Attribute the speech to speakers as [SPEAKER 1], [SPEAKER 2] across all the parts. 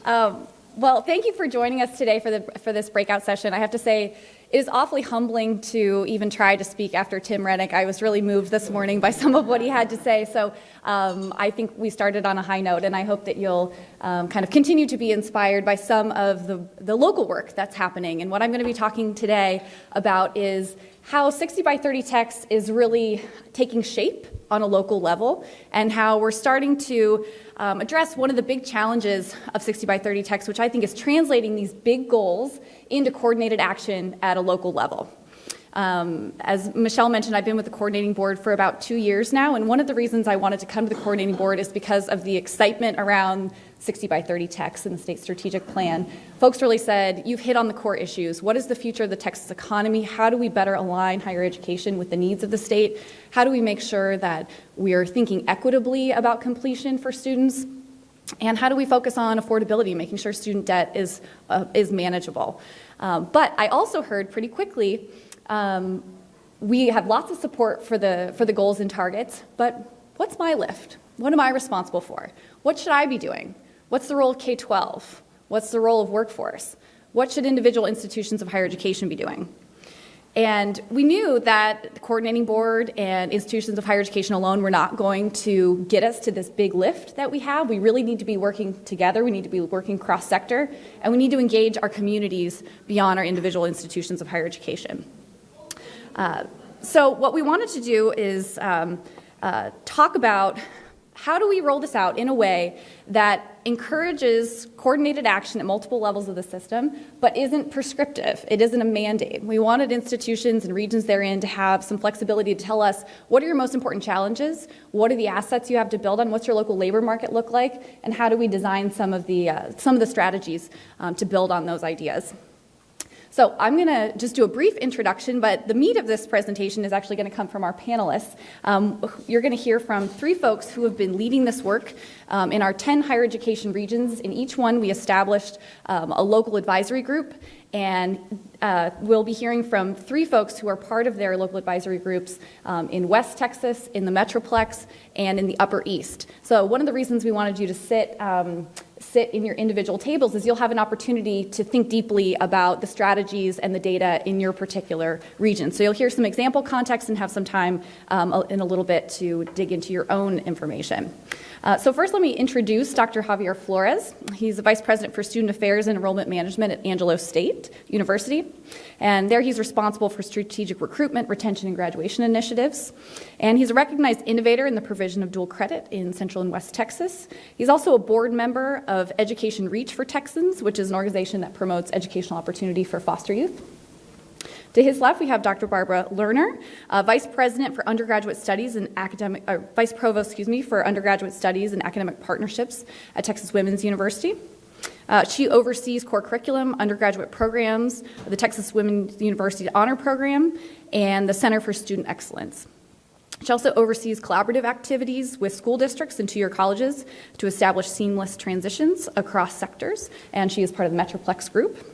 [SPEAKER 1] Well, thank you for joining us today for this breakout session. I have to say, it is awfully humbling to even try to speak after Tim Reddick. I was really moved this morning by some of what he had to say, so I think we started on a high note, and I hope that you'll kind of continue to be inspired by some of the local work that's happening. And what I'm going to be talking today about is how 60x30TX is really taking shape on a local level, and how we're starting to address one of the big challenges of 60x30TX, which I think is translating these big goals into coordinated action at a local level. As Michelle mentioned, I've been with the coordinating board for about 2 years now, and one of the reasons I wanted to come to the coordinating board is because of the excitement around 60x30TX and the state strategic plan. Folks really said, you've hit on the core issues. What is the future of the Texas economy? How do we better align higher education with the needs of the state? How do we make sure that we are thinking equitably about completion for students? And how do we focus on affordability, making sure student debt is manageable? But I also heard pretty quickly, we have lots of support for the goals and targets, but what's my lift? What am I responsible for? What should I be doing? What's the role of K-12? What's the role of workforce? What should individual institutions of higher education be doing? And we knew that the coordinating board and institutions of higher education alone were not going to get us to this big lift that we have. We really need to be working together. We need to be working cross-sector, and we need to engage our communities beyond our individual institutions of higher education. So what we wanted to do is talk about how do we roll this out in a way that encourages coordinated action at multiple levels of the system, but isn't prescriptive. It isn't a mandate. We wanted institutions and regions therein to have some flexibility to tell us what are your most important challenges, what are the assets you have to build on, what's your local labor market look like, and how do we design some of the strategies to build on those ideas. So I'm going to just do a brief introduction, but the meat of this presentation is actually going to come from our panelists. You're going to hear from 3 folks who have been leading this work in our 10 higher education regions. In each one, we established a local advisory group, and we'll be hearing from 3 folks who are part of their local advisory groups in West Texas, in the Metroplex, and in the Upper East. So one of the reasons we wanted you to sit in your individual tables is you'll have an opportunity to think deeply about the strategies and the data in your particular region. So you'll hear some example context and have some time in a little bit to dig into your own information. So first, let me introduce Dr. Javier Flores. He's the Vice President for Student Affairs and Enrollment Management at Angelo State University. And there he's responsible for strategic recruitment, retention, and graduation initiatives. And he's a recognized innovator in the provision of dual credit in Central and West Texas. He's also a board member of Education Reach for Texans, which is an organization that promotes educational opportunity for foster youth. To his left, we have Dr. Barbara Lerner, Vice President for Undergraduate Studies and Vice Provost, for Undergraduate Studies and Academic Partnerships at Texas Women's University. She oversees core curriculum, undergraduate programs, the Texas Women's University Honor Program, and the Center for Student Excellence. She also oversees collaborative activities with school districts and 2-year colleges to establish seamless transitions across sectors, and she is part of the Metroplex group.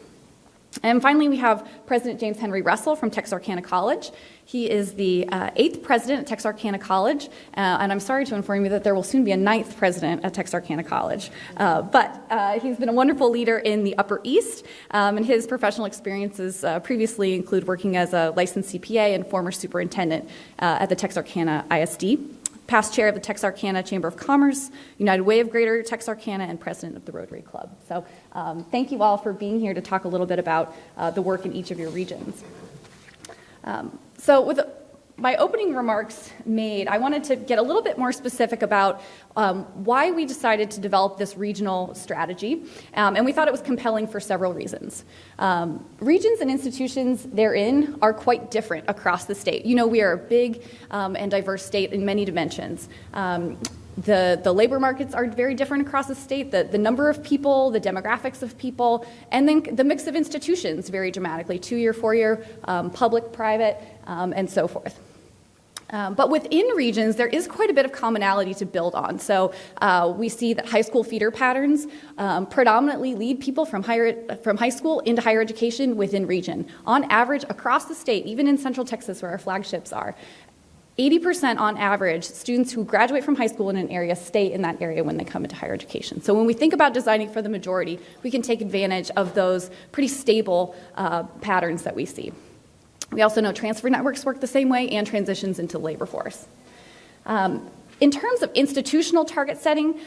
[SPEAKER 1] And finally, we have President James Henry Russell from Texarkana College. He is the 8th president at Texarkana College, and I'm sorry to inform you that there will soon be a 9th president at Texarkana College. But he's been a wonderful leader in the Upper East, and his professional experiences previously include working as a licensed CPA and former superintendent at the Texarkana ISD. Past chair of the Texarkana Chamber of Commerce, United Way of Greater Texarkana, and president of the Rotary Club. So thank you all for being here to talk a little bit about the work in each of your regions. So with my opening remarks made, I wanted to get a little bit more specific about why we decided to develop this regional strategy, and we thought it was compelling for several reasons. Regions and institutions therein are quite different across the state. You know, we are a big and diverse state in many dimensions. The labor markets are very different across the state, the number of people, the demographics of people, and then the mix of institutions vary dramatically, 2-year, 4-year, public, private, and so forth. But within regions, there is quite a bit of commonality to build on. So we see that high school feeder patterns predominantly lead people from high school into higher education within region. On average, across the state, even in Central Texas where our flagships are, 80% on average, students who graduate from high school in an area stay in that area when they come into higher education. So when we think about designing for the majority, we can take advantage of those pretty stable patterns that we see. We also know transfer networks work the same way and transitions into the labor force. In terms of institutional target setting,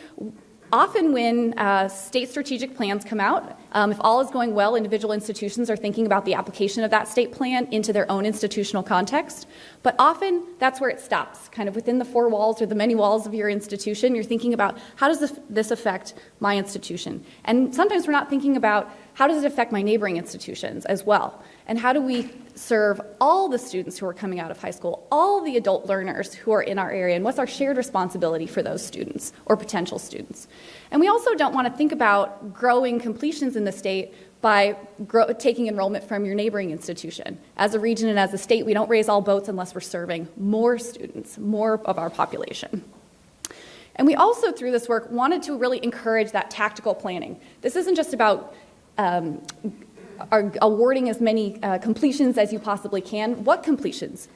[SPEAKER 1] often when state strategic plans come out, if all is going well, individual institutions are thinking about the application of that state plan into their own institutional context. But often that's where it stops, kind of within the four walls or the many walls of your institution. You're thinking about how does this affect my institution? And sometimes we're not thinking about how does it affect my neighboring institutions as well? And how do we serve all the students who are coming out of high school, all the adult learners who are in our area, and what's our shared responsibility for those students or potential students? And we also don't want to think about growing completions in the state by taking enrollment from your neighboring institution. As a region and as a state, we don't raise all boats unless we're serving more students, more of our population. And we also, through this work, wanted to really encourage that tactical planning. This isn't just about awarding as many completions as you possibly can. What completions?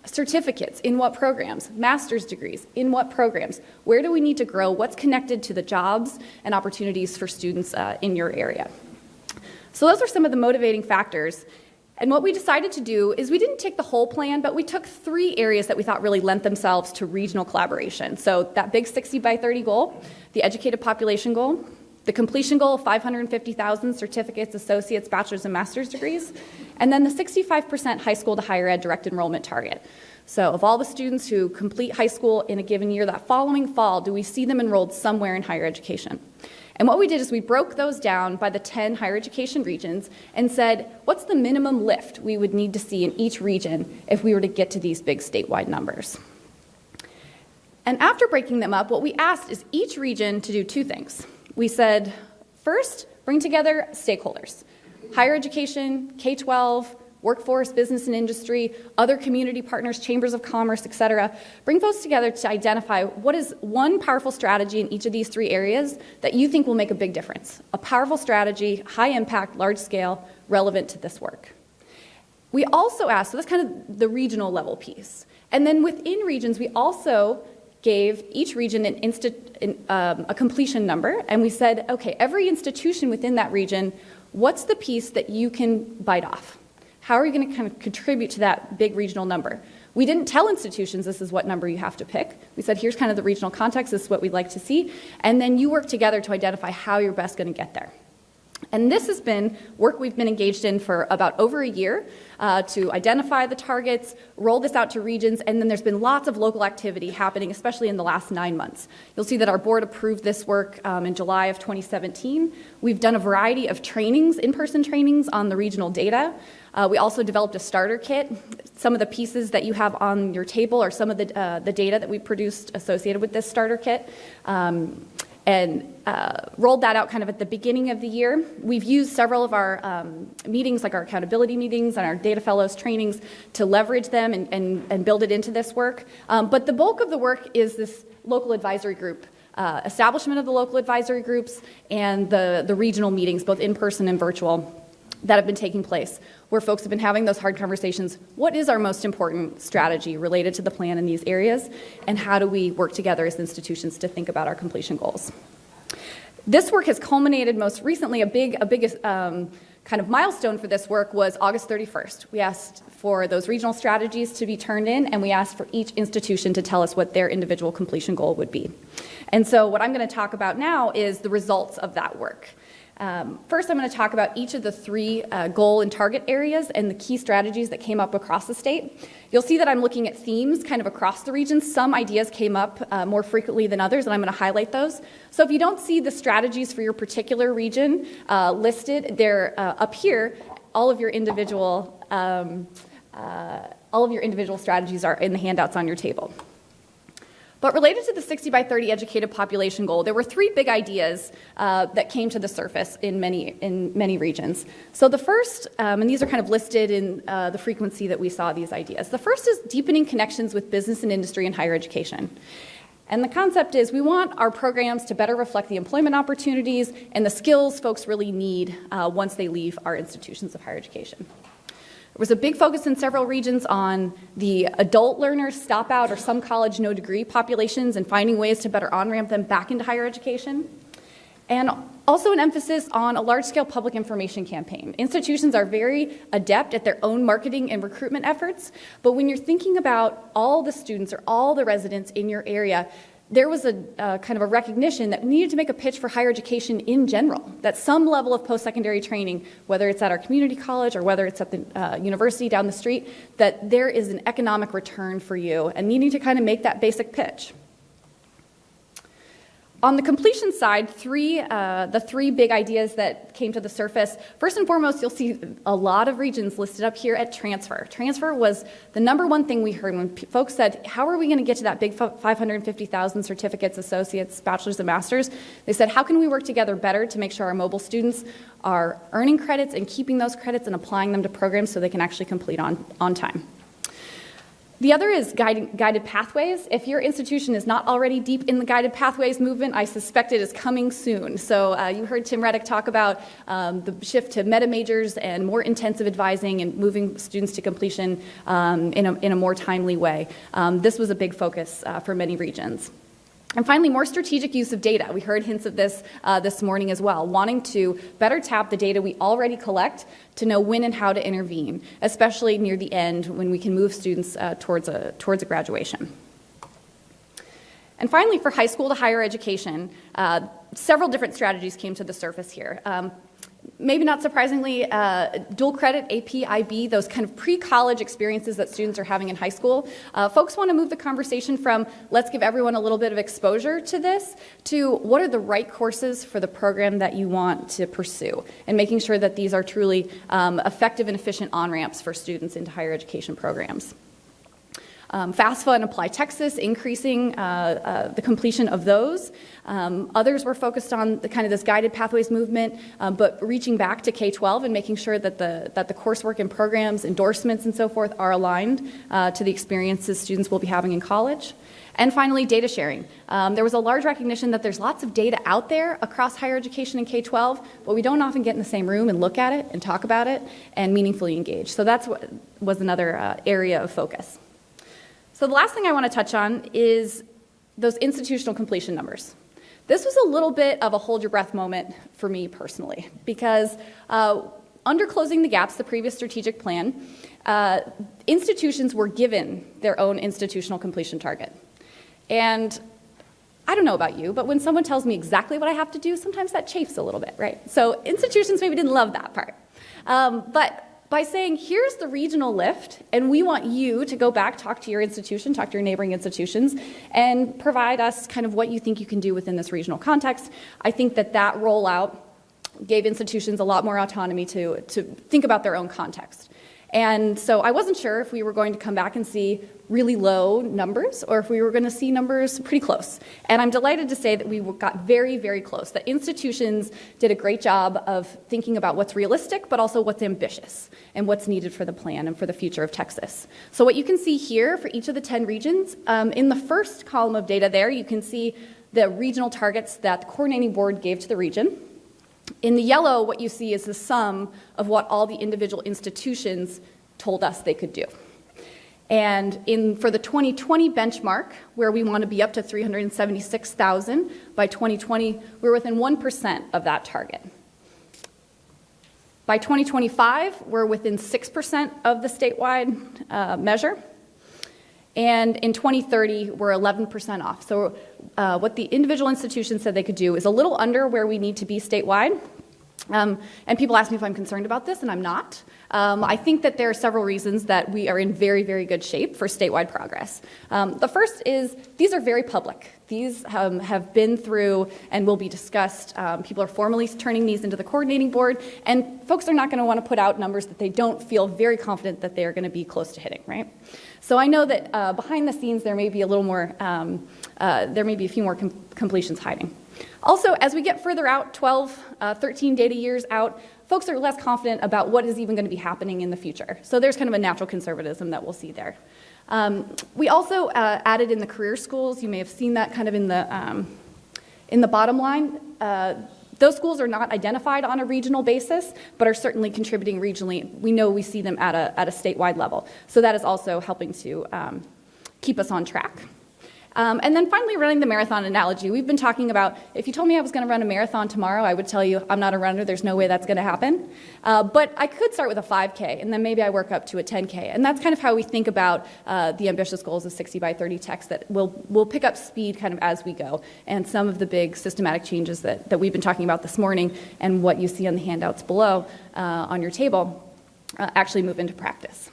[SPEAKER 1] Certificates, in what programs? Master's degrees, in what programs? Where do we need to grow? What's connected to the jobs and opportunities for students in your area? So those are some of the motivating factors. And what we decided to do is we didn't take the whole plan, but we took 3 areas that we thought really lent themselves to regional collaboration. So that big 60 by 30 goal, the educated population goal, the completion goal of 550,000 certificates, associates, bachelor's, and master's degrees, and then the 65% high school to higher ed direct enrollment target. So of all the students who complete high school in a given year, that following fall, do we see them enrolled somewhere in higher education? And what we did is we broke those down by the 10 higher education regions and said, what's the minimum lift we would need to see in each region if we were to get to these big statewide numbers? And after breaking them up, what we asked is each region to do 2 things. We said, first, bring together stakeholders, higher education, K-12, workforce, business and industry, other community partners, chambers of commerce, et cetera. Bring folks together to identify what is one powerful strategy in each of these 3 areas that you think will make a big difference. A powerful strategy, high impact, large scale, relevant to this work. We also asked, so that's kind of the regional level piece. And then within regions, we also gave each region a completion number, and we said, okay, every institution within that region, what's the piece that you can bite off? How are you going to kind of contribute to that big regional number? We didn't tell institutions this is what number you have to pick. We said, here's kind of the regional context, this is what we'd like to see, and then you work together to identify how you're best going to get there. And this has been work we've been engaged in for about over a year to identify the targets, roll this out to regions, and then there's been lots of local activity happening, especially in the last 9 months. You'll see that our board approved this work in July of 2017. We've done a variety of trainings, in-person trainings on the regional data. We also developed a starter kit. Some of the pieces that you have on your table are some of the data that we produced associated with this starter kit. And rolled that out kind of at the beginning of the year. We've used several of our meetings, like our accountability meetings and our data fellows trainings, to leverage them and build it into this work. But the bulk of the work is this local advisory group, establishment of the local advisory groups, and the regional meetings, both in person and virtual, that have been taking place, where folks have been having those hard conversations. What is our most important strategy related to the plan in these areas, and how do we work together as institutions to think about our completion goals? This work has culminated most recently, a big kind of milestone for this work was August 31st. We asked for those regional strategies to be turned in, and we asked for each institution to tell us what their individual completion goal would be. And so what I'm going to talk about now is the results of that work. First, I'm going to talk about each of the 3 goal and target areas and the key strategies that came up across the state. You'll see that I'm looking at themes kind of across the region. Some ideas came up more frequently than others, and I'm going to highlight those. So if you don't see the strategies for your particular region listed, they're up here. All of your individual strategies are in the handouts on your table. But related to the 60 by 30 educated population goal, there were 3 big ideas that came to the surface in many regions. So the first, and these are kind of listed in the frequency that we saw these ideas. The first is deepening connections with business and industry in higher education. And the concept is we want our programs to better reflect the employment opportunities and the skills folks really need once they leave our institutions of higher education. was a big focus in several regions on the adult learners, stop out, or some college no degree populations and finding ways to better on-ramp them back into higher education. And also an emphasis on a large-scale public information campaign. Institutions are very adept at their own marketing and recruitment efforts, but when you're thinking about all the students or all the residents in your area, there was a kind of a recognition that we needed to make a pitch for higher education in general, that some level of post-secondary training, whether it's at our community college or whether it's at the university down the street, that there is an economic return for you and needing to kind of make that basic pitch. On the completion side, the three big ideas that came to the surface. First and foremost, you'll see a lot of regions listed up here at transfer. Transfer was the number one thing we heard when folks said, how are we going to get to that big 550,000 certificates, associates, bachelors, and masters? They said, how can we work together better to make sure our mobile students are earning credits and keeping those credits and applying them to programs so they can actually complete on time? The other is guided pathways. If your institution is not already deep in the guided pathways movement, I suspect it is coming soon. So you heard Tim Reddick talk about the shift to meta majors and more intensive advising and moving students to completion in a more timely way. This was a big focus for many regions. And finally, more strategic use of data. We heard hints of this this morning as well, wanting to better tap the data we already collect to know when and how to intervene, especially near the end when we can move students towards a graduation. And finally, for high school to higher education, several different strategies came to the surface here. Maybe not surprisingly, dual credit, AP, IB, those kind of pre-college experiences that students are having in high school. Folks want to move the conversation from let's give everyone a little bit of exposure to this to what are the right courses for the program that you want to pursue and making sure that these are truly effective and efficient on-ramps for students into higher education programs. FAFSA and Apply Texas, increasing the completion of those. Others were focused on the kind of this guided pathways movement, but reaching back to K-12 and making sure that the coursework and programs, endorsements, and so forth are aligned to the experiences students will be having in college. And finally, data sharing. There was a large recognition that there's lots of data out there across higher education and K-12, but we don't often get in the same room and look at it and talk about it and meaningfully engage. So that's what was another area of focus. So the last thing I want to touch on is those institutional completion numbers. This was a little bit of a hold your breath moment for me personally, because under Closing the Gaps, the previous strategic plan, institutions were given their own institutional completion target. And I don't know about you, but when someone tells me exactly what I have to do, sometimes that chafes a little bit, right? So institutions maybe didn't love that part. But by saying, here's the regional lift, and we want you to go back, talk to your institution, talk to your neighboring institutions, and provide us kind of what you think you can do within this regional context. I think that rollout gave institutions a lot more autonomy to think about their own context. And so I wasn't sure if we were going to come back and see really low numbers or if we were going to see numbers pretty close. And I'm delighted to say that we got very, very close. The institutions did a great job of thinking about what's realistic, but also what's ambitious and what's needed for the plan and for the future of Texas. So what you can see here for each of the 10 regions, in the first column of data there, you can see the regional targets that the coordinating board gave to the region. In the yellow, what you see is the sum of what all the individual institutions told us they could do. And for the 2020 benchmark, where we want to be up to 376,000 by 2020, we're within 1% of that target. By 2025, we're within 6% of the statewide measure. And in 2030, we're 11% off. So what the individual institutions said they could do is a little under where we need to be statewide. And people ask me if I'm concerned about this, and I'm not. I think that there are several reasons that we are in very, very good shape for statewide progress. The first is these are very public. These have been through and will be discussed. People are formally turning these into the coordinating board, and folks are not going to want to put out numbers that they don't feel very confident that they are going to be close to hitting, right? So I know that behind the scenes there may be a little more, there may be a few more completions hiding. Also, as we get further out, 12, 13 data years out, folks are less confident about what is even going to be happening in the future. So there's kind of a natural conservatism that we'll see there. We also added in the career schools. You may have seen that kind of in the bottom line. Those schools are not identified on a regional basis, but are certainly contributing regionally. We know we see them at a statewide level. So that is also helping to keep us on track. And then finally, running the marathon analogy. We've been talking about, if you told me I was going to run a marathon tomorrow, I would tell you I'm not a runner, there's no way that's going to happen. But I could start with a 5K, and then maybe I work up to a 10K. And that's kind of how we think about the ambitious goals of 60x30TX, that we'll pick up speed kind of as we go. And some of the big systematic changes that we've been talking about this morning and what you see on the handouts below on your table actually move into practice.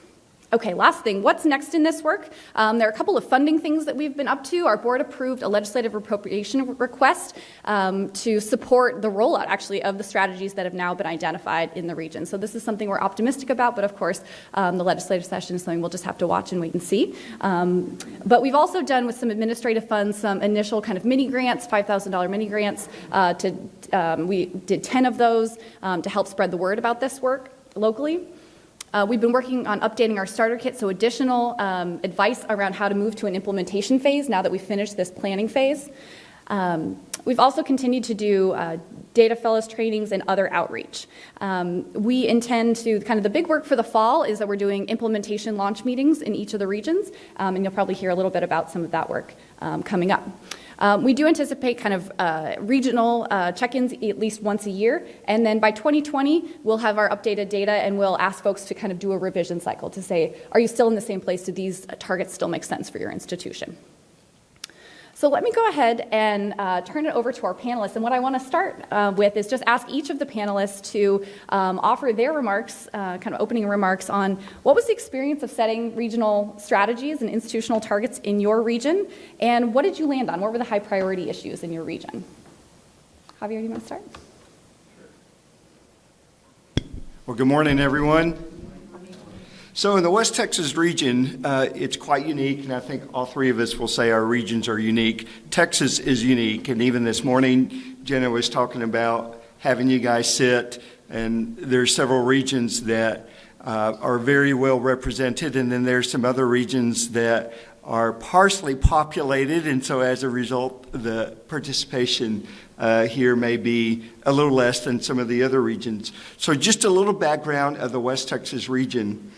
[SPEAKER 1] Okay, last thing, what's next in this work? There are a couple of funding things that we've been up to. Our board approved a legislative appropriation request to support the rollout, actually, of the strategies that have now been identified in the region. So this is something we're optimistic about, but of course, the legislative session is something we'll just have to watch and wait and see. But we've also done with some administrative funds some initial kind of mini grants, $5,000 mini grants. We did 10 of those to help spread the word about this work locally. We've been working on updating our starter kit, so additional advice around how to move to an implementation phase now that we've finished this planning phase. We've also continued to do data fellows trainings and other outreach. We intend to, kind of the big work for the fall is that we're doing implementation launch meetings in each of the regions, and you'll probably hear a little bit about some of that work coming up. We do anticipate kind of regional check-ins at least once a year, and then by 2020, we'll have our updated data and we'll ask folks to kind of do a revision cycle to say, are you still in the same place? Do these targets still make sense for your institution? So let me go ahead and turn it over to our panelists. And what I want to start with is just ask each of the panelists to offer their remarks, kind of opening remarks on what was the experience of setting regional strategies and institutional targets in your region, and what did you land on? What were the high priority issues in your region? Javier, do you want to start?
[SPEAKER 2] Well, good morning, everyone. So in the West Texas region, it's quite unique, and I think all three of us will say our regions are unique. Texas is unique, and even this morning, Jenna was talking about having you guys sit, and there's several regions that are very well represented, and then there's some other regions that are partially populated, and so as a result, the participation here may be a little less than some of the other regions. So just a little background of the West Texas region.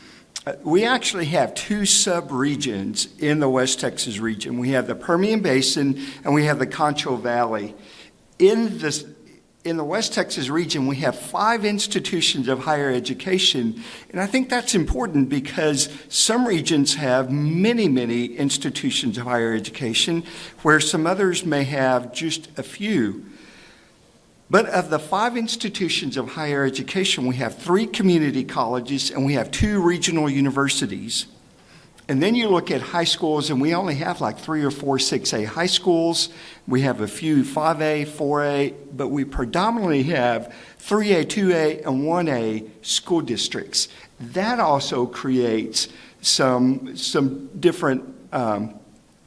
[SPEAKER 2] We actually have two sub-regions in the West Texas region. We have the Permian Basin and we have the Concho Valley. In the West Texas region, we have 5 institutions of higher education, and I think that's important because some regions have many, many institutions of higher education, where some others may have just a few. But of the 5 institutions of higher education, we have 3 community colleges and we have 2 regional universities. And then you look at high schools, and we only have like 3 or 4 6A high schools. We have a few 5A, 4A, but we predominantly have 3A, 2A, and 1A school districts. That also creates some different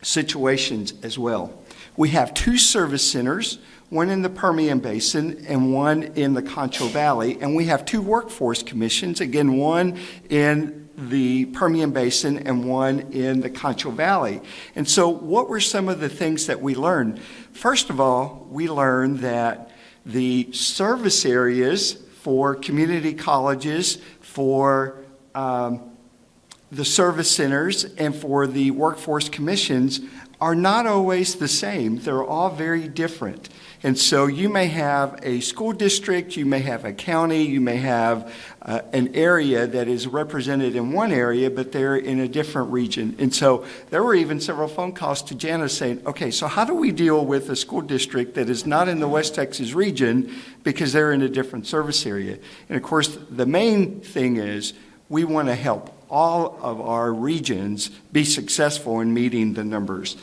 [SPEAKER 2] situations as well. We have 2 service centers, one in the Permian Basin and one in the Concho Valley. And we have 2 workforce commissions, again, one in the Permian Basin and one in the Concho Valley. And so what were some of the things that we learned? First of all, we learned that the service areas for community colleges, for the service centers, and for the workforce commissions are not always the same. They're all very different. And so you may have a school district, you may have a county, you may have an area that is represented in one area, but they're in a different region. And so there were even several phone calls to Janice saying, okay, so how do we deal with a school district that is not in the West Texas region because they're in a different service area? And of course, the main thing is we want to help all of our regions be successful in meeting the numbers.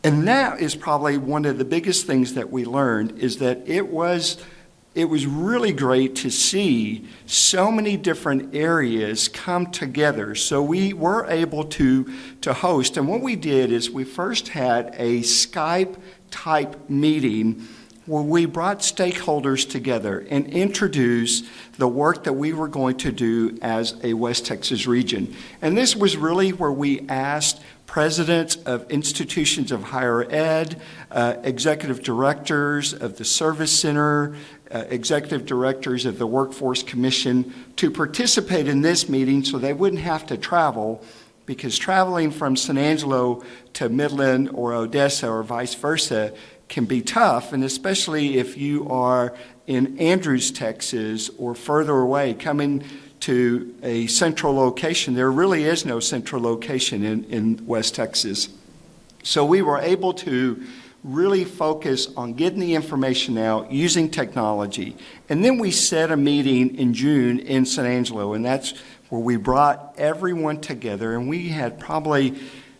[SPEAKER 2] And that is probably one of the biggest things that we learned, is that it was really great to see so many different areas come together. So we were able to host. And what we did is we first had a Skype-type meeting where we brought stakeholders together and introduced the work that we were going to do as a West Texas region. And this was really where we asked presidents of institutions of higher ed, executive directors of the service center, executive directors of the Workforce Commission to participate in this meeting so they wouldn't have to travel, because traveling from San Angelo to Midland or Odessa or vice versa can be tough, and especially if you are in Andrews, Texas, or further away, coming to a central location. There really is no central location in West Texas. So we were able to really focus on getting the information out using technology. And then we set a meeting in June in San Angelo, and that's where we brought everyone together, and we had probably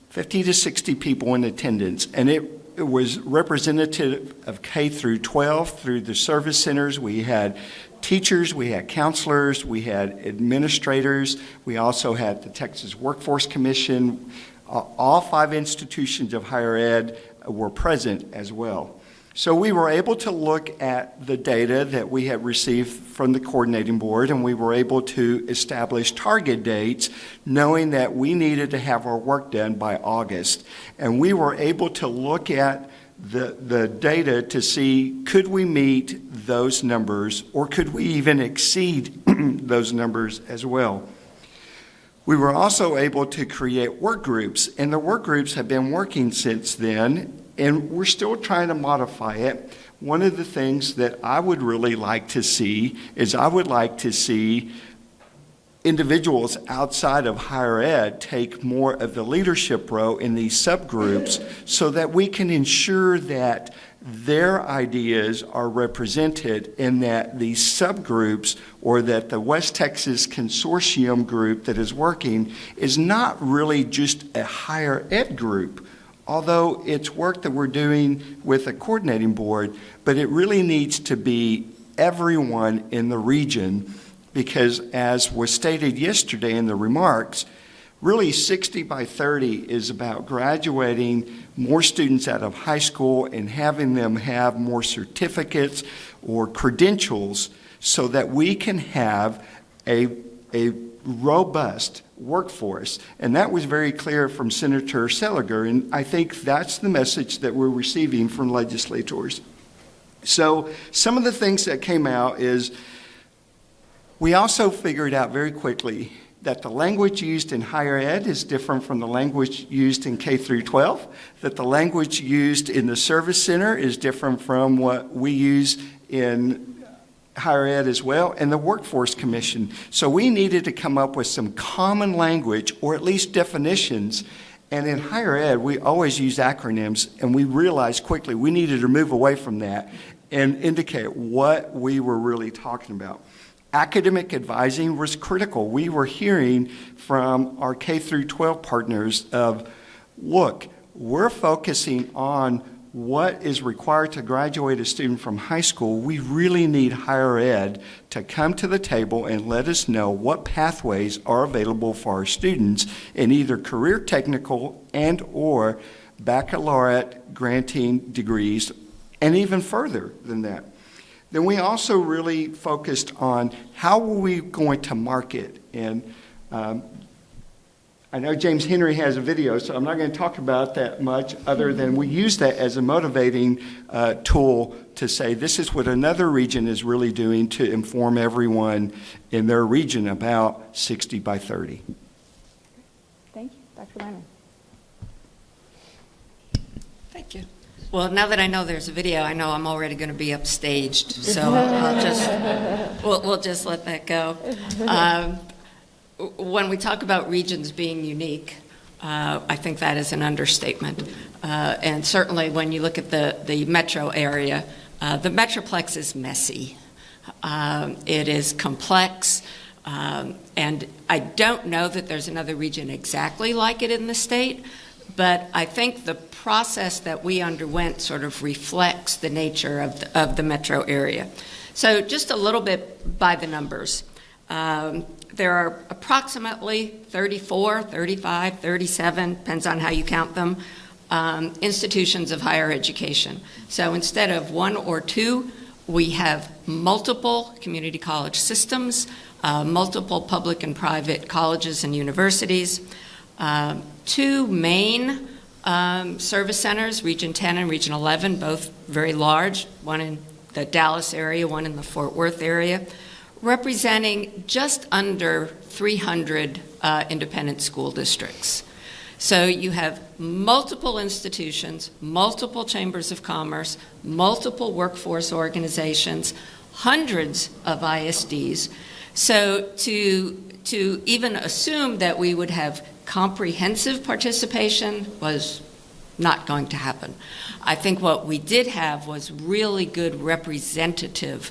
[SPEAKER 2] 50 to 60 people in attendance. And it was representative of K through 12 through the service centers. We had teachers, we had counselors, we had administrators. We also had the Texas Workforce Commission. All 5 institutions of higher ed were present as well. So we were able to look at the data that we had received from the coordinating board, and we were able to establish target dates, knowing that we needed to have our work done by August. And we were able to look at the data to see, could we meet those numbers, or could we even exceed those numbers as well? We were also able to create work groups, and the work groups have been working since then, and we're still trying to modify it. One of the things that I would really like to see is I would like to see individuals outside of higher ed take more of the leadership role in these subgroups so that we can ensure that their ideas are represented, and that these subgroups, or that the West Texas Consortium group that is working, is not really just a higher ed group, although it's work that we're doing with a coordinating board, but it really needs to be everyone in the region, because as was stated yesterday in the remarks, really 60 by 30 is about graduating more students out of high school and having them have more certificates or credentials so that we can have a robust workforce. And that was very clear from Senator Seliger, and I think that's the message that we're receiving from legislators. So some of the things that came out is we also figured out very quickly that the language used in higher ed is different from the language used in K through 12, that the language used in the service center is different from what we use in higher ed as well, and the Workforce Commission. So we needed to come up with some common language, or at least definitions. And in higher ed, we always use acronyms, and we realized quickly we needed to move away from that and indicate what we were really talking about. Academic advising was critical. We were hearing from our K through 12 partners of, look, we're focusing on what is required to graduate a student from high school. We really need higher ed to come to the table and let us know what pathways are available for our students in either career technical and or baccalaureate granting degrees, and even further than that. Then we also really focused on how were we going to market. And I know James Henry has a video, so I'm not going to talk about that much other than we use that as a motivating tool to say this is what another region is really doing to inform everyone in their region about 60 by 30.
[SPEAKER 1] Thank you. Dr. Lyman.
[SPEAKER 3] Thank you. Well, now that I know there's a video, I know I'm already going to be upstaged, so we'll just let that go. When we talk about regions being unique, I think that is an understatement. And certainly when you look at the metro area, the Metroplex is messy. It is complex. And I don't know that there's another region exactly like it in the state, but I think the process that we underwent sort of reflects the nature of the metro area. So just a little bit by the numbers. There are approximately 34, 35, 37, depends on how you count them, institutions of higher education. So instead of one or two, we have multiple community college systems, multiple public and private colleges and universities, two main service centers, Region 10 and Region 11, both very large, one in the Dallas area, one in the Fort Worth area, representing just under 300 independent school districts. So you have multiple institutions, multiple chambers of commerce, multiple workforce organizations, hundreds of ISDs. So to even assume that we would have comprehensive participation was not going to happen. I think what we did have was really good representation.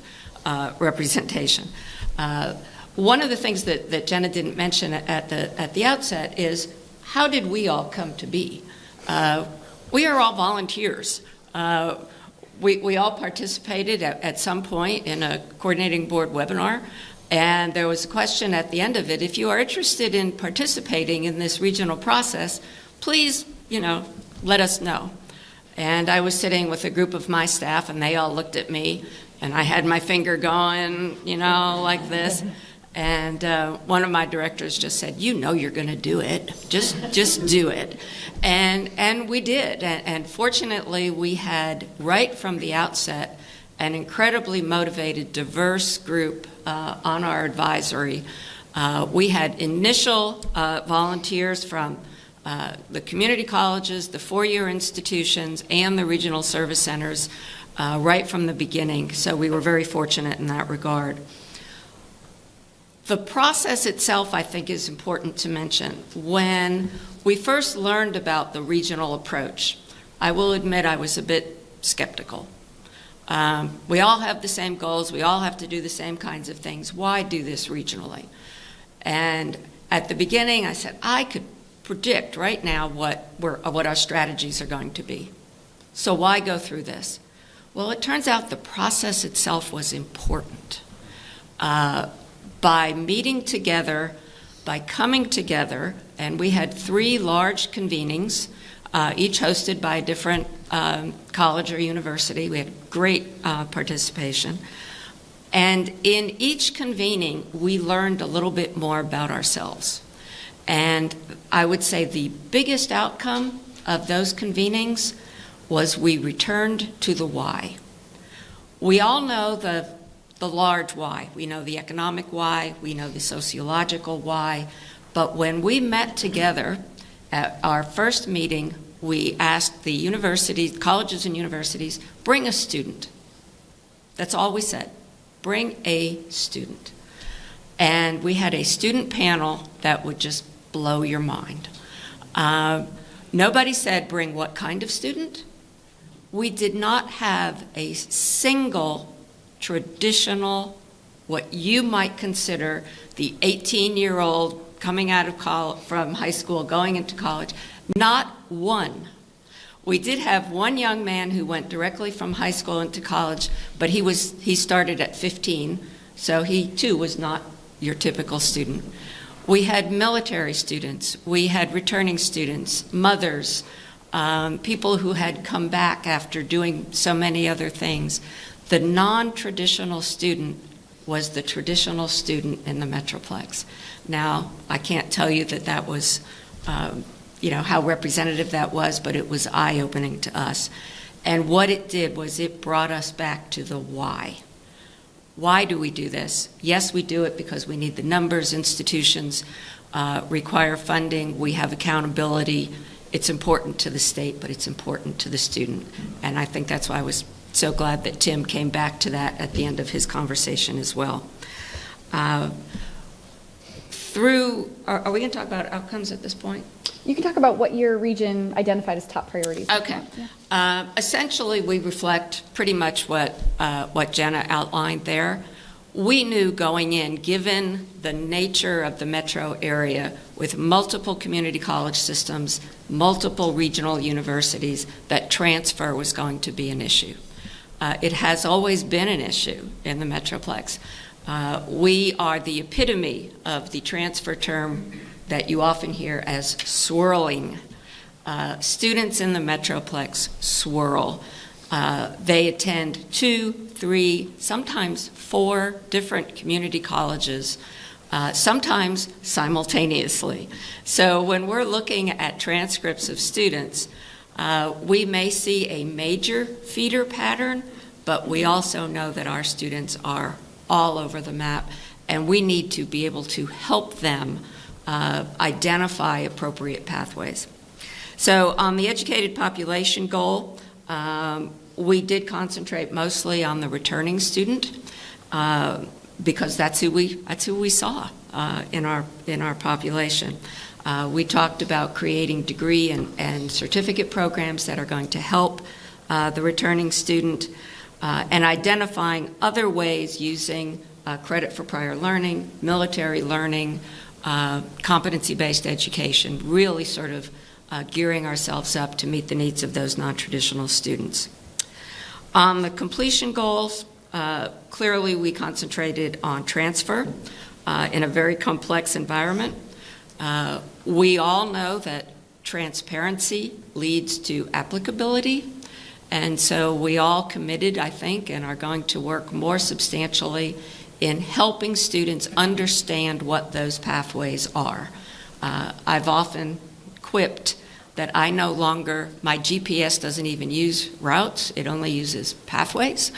[SPEAKER 3] One of the things that Jenna didn't mention at the outset is, how did we all come to be? We are all volunteers. We all participated at some point in a coordinating board webinar, and there was a question at the end of it: if you are interested in participating in this regional process, please, let us know. And I was sitting with a group of my staff, and they all looked at me, and I had my finger going, like this. And one of my directors just said, you're going to do it. Just do it. And we did. And fortunately, we had, right from the outset, an incredibly motivated, diverse group on our advisory. We had initial volunteers from the community colleges, the four-year institutions, and the regional service centers right from the beginning. So we were very fortunate in that regard. The process itself, I think, is important to mention. When we first learned about the regional approach, I will admit I was a bit skeptical. We all have the same goals. We all have to do the same kinds of things. Why do this regionally? And at the beginning, I said, I could predict right now what our strategies are going to be. So why go through this? Well, it turns out the process itself was important. By meeting together, by coming together, and we had 3 large convenings, each hosted by a different college or university. We had great participation. And in each convening, we learned a little bit more about ourselves. And I would say the biggest outcome of those convenings was we returned to the why. We all know the large why. We know the economic why, we know the sociological why, but when we met together at our first meeting, we asked the universities, colleges and universities, bring a student. That's all we said. Bring a student. And we had a student panel that would just blow your mind. Nobody said bring what kind of student. We did not have a single traditional, what you might consider the 18-year-old coming out of college, from high school, going into college. Not one. We did have one young man who went directly from high school into college, but he started at 15, so he too was not your typical student. We had military students, we had returning students, mothers, people who had come back after doing so many other things. The non-traditional student was the traditional student in the Metroplex. Now, I can't tell you that was, how representative that was, but it was eye-opening to us. And what it did was it brought us back to the why. Why do we do this? Yes, we do it because we need the numbers. Institutions require funding. We have accountability. It's important to the state, but it's important to the student. And I think that's why I was so glad that Tim came back to that at the end of his conversation as well. Are we going to talk about outcomes at this point?
[SPEAKER 1] You can talk about what your region identified as top priorities.
[SPEAKER 3] Okay. Yeah. Essentially, we reflect pretty much what Jenna outlined there. We knew going in, given the nature of the metro area with multiple community college systems, multiple regional universities, that transfer was going to be an issue. It has always been an issue in the Metroplex. We are the epitome of the transfer term that you often hear as swirling. Students in the Metroplex swirl. They attend 2, 3, sometimes 4 different community colleges, sometimes simultaneously. So when we're looking at transcripts of students, we may see a major feeder pattern, but we also know that our students are all over the map, and we need to be able to help them identify appropriate pathways. So on the educated population goal, we did concentrate mostly on the returning student because that's who we saw in our population. We talked about creating degree and certificate programs that are going to help the returning student, and identifying other ways using credit for prior learning, military learning, competency-based education, really sort of gearing ourselves up to meet the needs of those non-traditional students. On the completion goals, clearly we concentrated on transfer in a very complex environment. We all know that transparency leads to applicability, and so we all committed, I think, and are going to work more substantially in helping students understand what those pathways are. I've often quipped that I no longer, my GPS doesn't even use routes, it only uses pathways,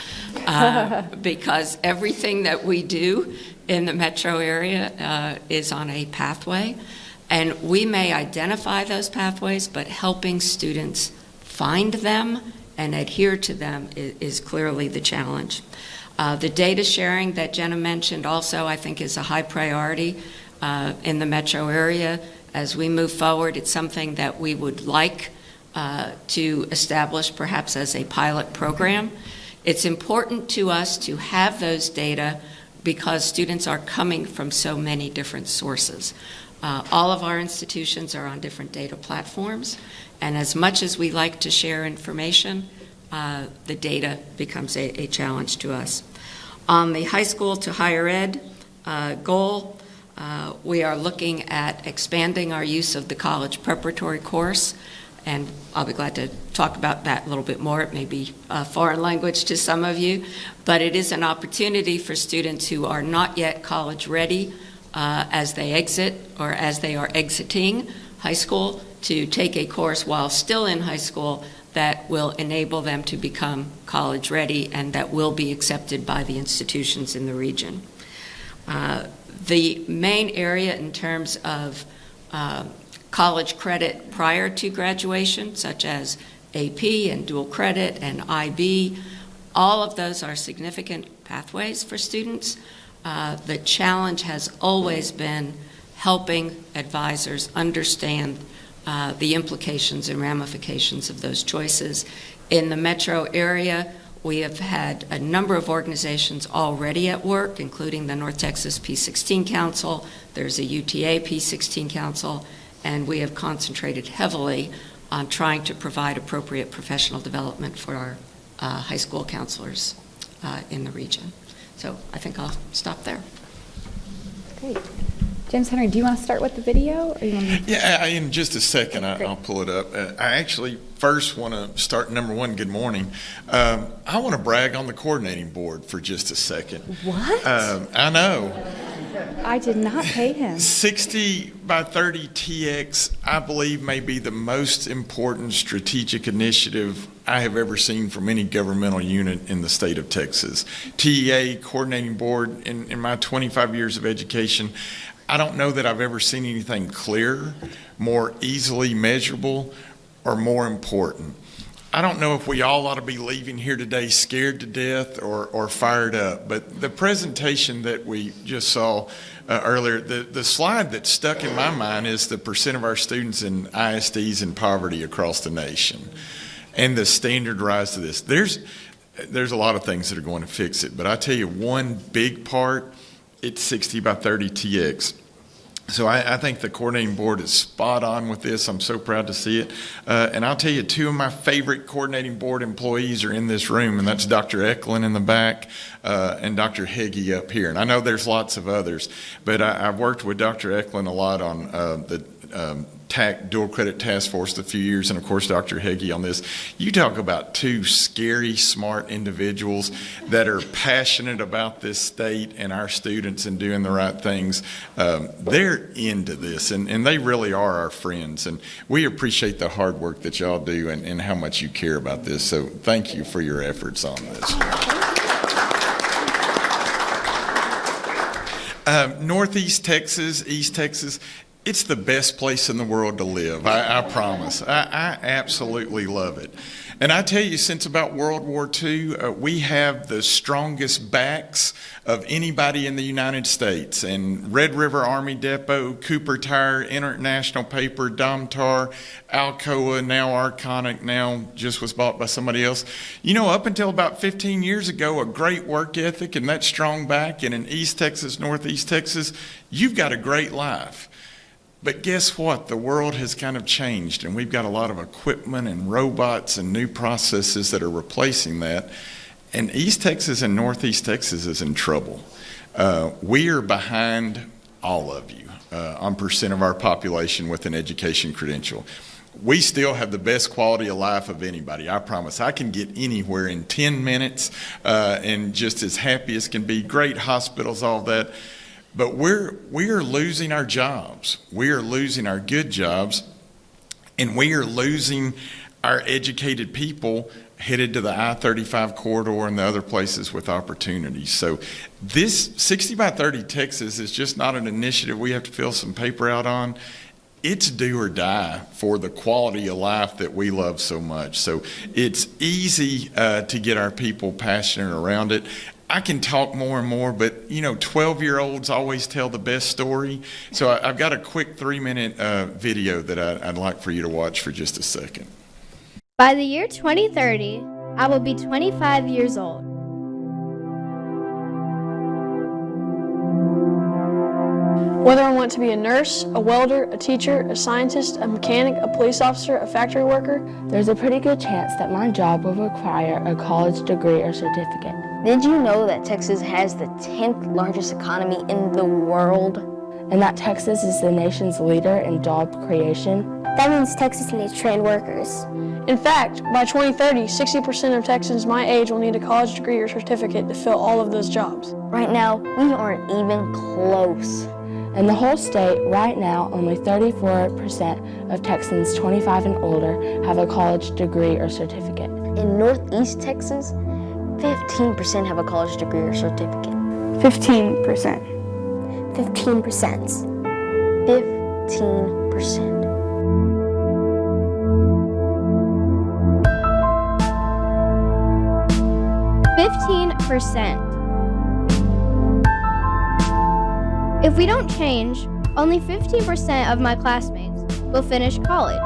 [SPEAKER 3] because everything that we do in the metro area is on a pathway. And we may identify those pathways, but helping students find them and adhere to them is clearly the challenge. The data sharing that Jenna mentioned also, I think, is a high priority in the metro area. As we move forward, it's something that we would like to establish perhaps as a pilot program. It's important to us to have those data because students are coming from so many different sources. All of our institutions are on different data platforms, and as much as we like to share information, the data becomes a challenge to us. On the high school to higher ed goal, we are looking at expanding our use of the college preparatory course, and I'll be glad to talk about that a little bit more. It may be a foreign language to some of you, but it is an opportunity for students who are not yet college ready as they exit or as they are exiting high school to take a course while still in high school that will enable them to become college ready and that will be accepted by the institutions in the region. The main area in terms of college credit prior to graduation, such as AP and dual credit and IB, all of those are significant pathways for students. The challenge has always been helping advisors understand the implications and ramifications of those choices. In the metro area, we have had a number of organizations already at work, including the North Texas P16 Council, there's a UTA P16 Council, and we have concentrated heavily on trying to provide appropriate professional development for our high school counselors in the region. So I think I'll stop there.
[SPEAKER 1] Great. James Henry, do you want to start with the video? Or you want to...
[SPEAKER 4] Yeah, in just a second, I'll pull it up. I actually first want to start, number one, good morning. I want to brag on the coordinating board for just a second.
[SPEAKER 1] What?
[SPEAKER 4] I know.
[SPEAKER 1] I did not pay him.
[SPEAKER 4] 60x30TX, I believe, may be the most important strategic initiative I have ever seen from any governmental unit in the state of Texas. TEA, coordinating board, in my 25 years of education, I don't know that I've ever seen anything clearer, more easily measurable, or more important. I don't know if we all ought to be leaving here today scared to death or fired up, but the presentation that we just saw earlier, the slide that stuck in my mind is the percent of our students in ISDs in poverty across the nation and the standard rise to this. There's a lot of things that are going to fix it, but I tell you one big part, it's 60x30TX. So I think the coordinating board is spot on with this. I'm so proud to see it. And I'll tell you, two of my favorite coordinating board employees are in this room, and that's Dr. Eklund in the back and Dr. Heggie up here. And I know there's lots of others, but I've worked with Dr. Eklund a lot on the dual credit task force a few years, and of course Dr. Heggie on this. You talk about two scary, smart individuals that are passionate about this state and our students and doing the right things. They're into this, and they really are our friends, and we appreciate the hard work that y'all do and how much you care about this. So thank you for your efforts on this. Northeast Texas, East Texas, it's the best place in the world to live. I promise. I absolutely love it. And I tell you, since about World War II, we have the strongest backs of anybody in the United States. And Red River Army Depot, Cooper Tire, International Paper, Domtar, Alcoa, now Arconic, now just was bought by somebody else. You know, up until about 15 years ago, a great work ethic and that strong back, and in East Texas, Northeast Texas, you've got a great life. But guess what? The world has kind of changed, and we've got a lot of equipment and robots and new processes that are replacing that. And East Texas and Northeast Texas is in trouble. We are behind all of you on percent of our population with an education credential. We still have the best quality of life of anybody. I promise. I can get anywhere in 10 minutes and just as happy as can be. Great hospitals, all that. But we are losing our jobs. We are losing our good jobs, and we are losing our educated people headed to the I-35 corridor and the other places with opportunities. So this 60 by 30 Texas is just not an initiative we have to fill some paper out on. It's do or die for the quality of life that we love so much. So it's easy to get our people passionate around it. I can talk more and more, but 12-year-olds always tell the best story. So I've got a quick 3-minute video that I'd like for you to watch for just a second.
[SPEAKER 5] By the year 2030, I will be 25 years old.
[SPEAKER 6] Whether I want to be a nurse, a welder, a teacher, a scientist, a mechanic, a police officer, a factory worker,
[SPEAKER 7] there's a pretty good chance that my job will require a college degree or certificate.
[SPEAKER 8] Did you know that Texas has the 10th largest economy in the world?
[SPEAKER 7] And that Texas is the nation's leader in job creation?
[SPEAKER 9] That means Texas needs trained workers.
[SPEAKER 6] In fact, by 2030, 60% of Texans my age will need a college degree or certificate to fill all of those jobs.
[SPEAKER 8] Right now, we aren't even close.
[SPEAKER 7] In the whole state, right now, only 34% of Texans 25 and older have a college degree or certificate.
[SPEAKER 8] In Northeast Texas, 15% have a college degree or certificate.
[SPEAKER 9] 15%. 15%.
[SPEAKER 8] 15%.
[SPEAKER 5] If we don't change, only 15% of my classmates will finish college.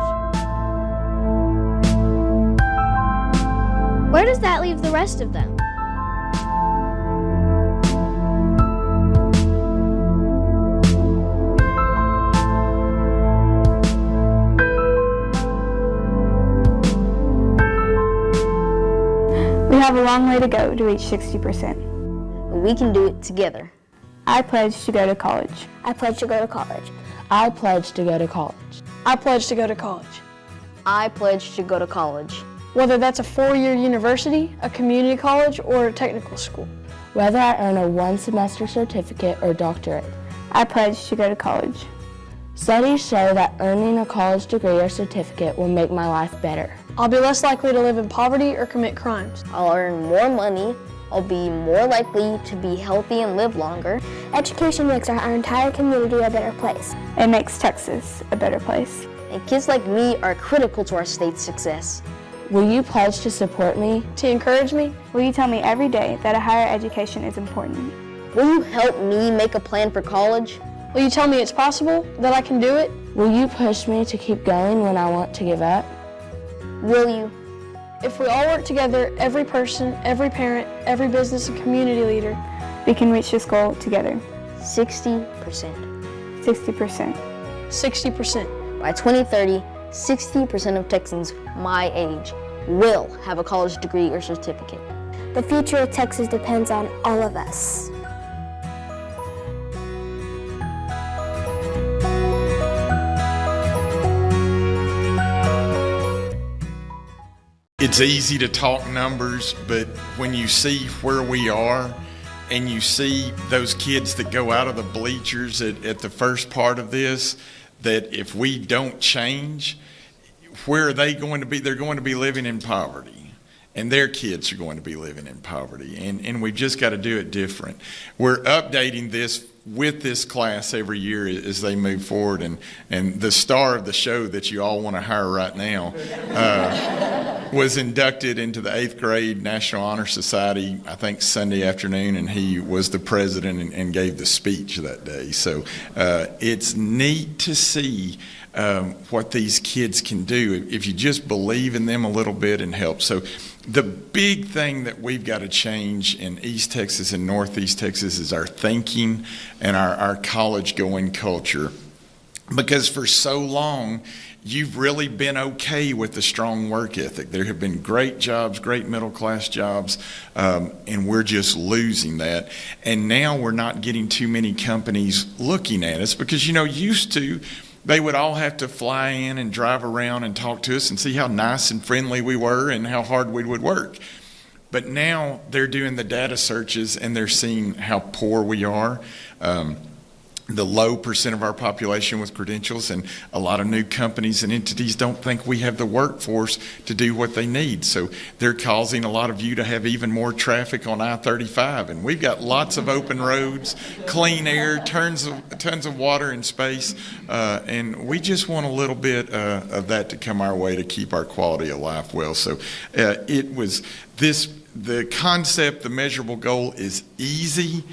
[SPEAKER 5] Where does that leave the rest of them?
[SPEAKER 9] We have a long way to go to reach 60%.
[SPEAKER 8] We can do it together.
[SPEAKER 9] I pledge to go to college. I pledge to go to college.
[SPEAKER 7] I pledge to go to college.
[SPEAKER 6] I pledge to go to college.
[SPEAKER 8] I pledge to go to college.
[SPEAKER 6] Whether that's a 4-year university, a community college, or a technical school.
[SPEAKER 7] Whether I earn a 1-semester certificate or doctorate.
[SPEAKER 9] I pledge to go to college.
[SPEAKER 7] Studies show that earning a college degree or certificate will make my life better.
[SPEAKER 6] I'll be less likely to live in poverty or commit crimes.
[SPEAKER 8] I'll earn more money. I'll be more likely to be healthy and live longer.
[SPEAKER 9] Education makes our entire community a better place. It makes Texas a better place.
[SPEAKER 8] And kids like me are critical to our state's success.
[SPEAKER 7] Will you pledge to support me?
[SPEAKER 6] To encourage me?
[SPEAKER 9] Will you tell me every day that a higher education is important?
[SPEAKER 8] Will you help me make a plan for college?
[SPEAKER 6] Will you tell me it's possible, that I can do it?
[SPEAKER 7] Will you push me to keep going when I want to give up?
[SPEAKER 8] Will you?
[SPEAKER 6] If we all work together, every person, every parent, every business and community leader,
[SPEAKER 9] we can reach this goal together.
[SPEAKER 8] 60%.
[SPEAKER 9] 60%.
[SPEAKER 6] 60%.
[SPEAKER 8] By 2030, 60% of Texans my age will have a college degree or certificate.
[SPEAKER 9] The future of Texas depends on all of us.
[SPEAKER 4] it's easy to talk numbers, but when you see where we are and you see those kids that go out of the bleachers at the first part of this, that if we don't change, where are they going to be? They're going to be living in poverty, and their kids are going to be living in poverty, and we've just got to do it different. We're updating this with this class every year as they move forward, and the star of the show that you all want to hire right now was inducted into the 8th grade National Honor Society, I think Sunday afternoon, and he was the president and gave the speech that day. So it's neat to see what these kids can do if you just believe in them a little bit and help. So the big thing that we've got to change in East Texas and Northeast Texas is our thinking and our college-going culture. Because for so long, you've really been okay with the strong work ethic. There have been great jobs, great middle-class jobs, and we're just losing that. And now we're not getting too many companies looking at us because, used to, they would all have to fly in and drive around and talk to us and see how nice and friendly we were and how hard we would work. But now they're doing the data searches and they're seeing how poor we are, the low percent of our population with credentials, and a lot of new companies and entities don't think we have the workforce to do what they need. So they're causing a lot of you to have even more traffic on I-35. And we've got lots of open roads, clean air, tons of water and space. And we just want a little bit of that to come our way to keep our quality of life well. So the concept, the measurable goal is easy.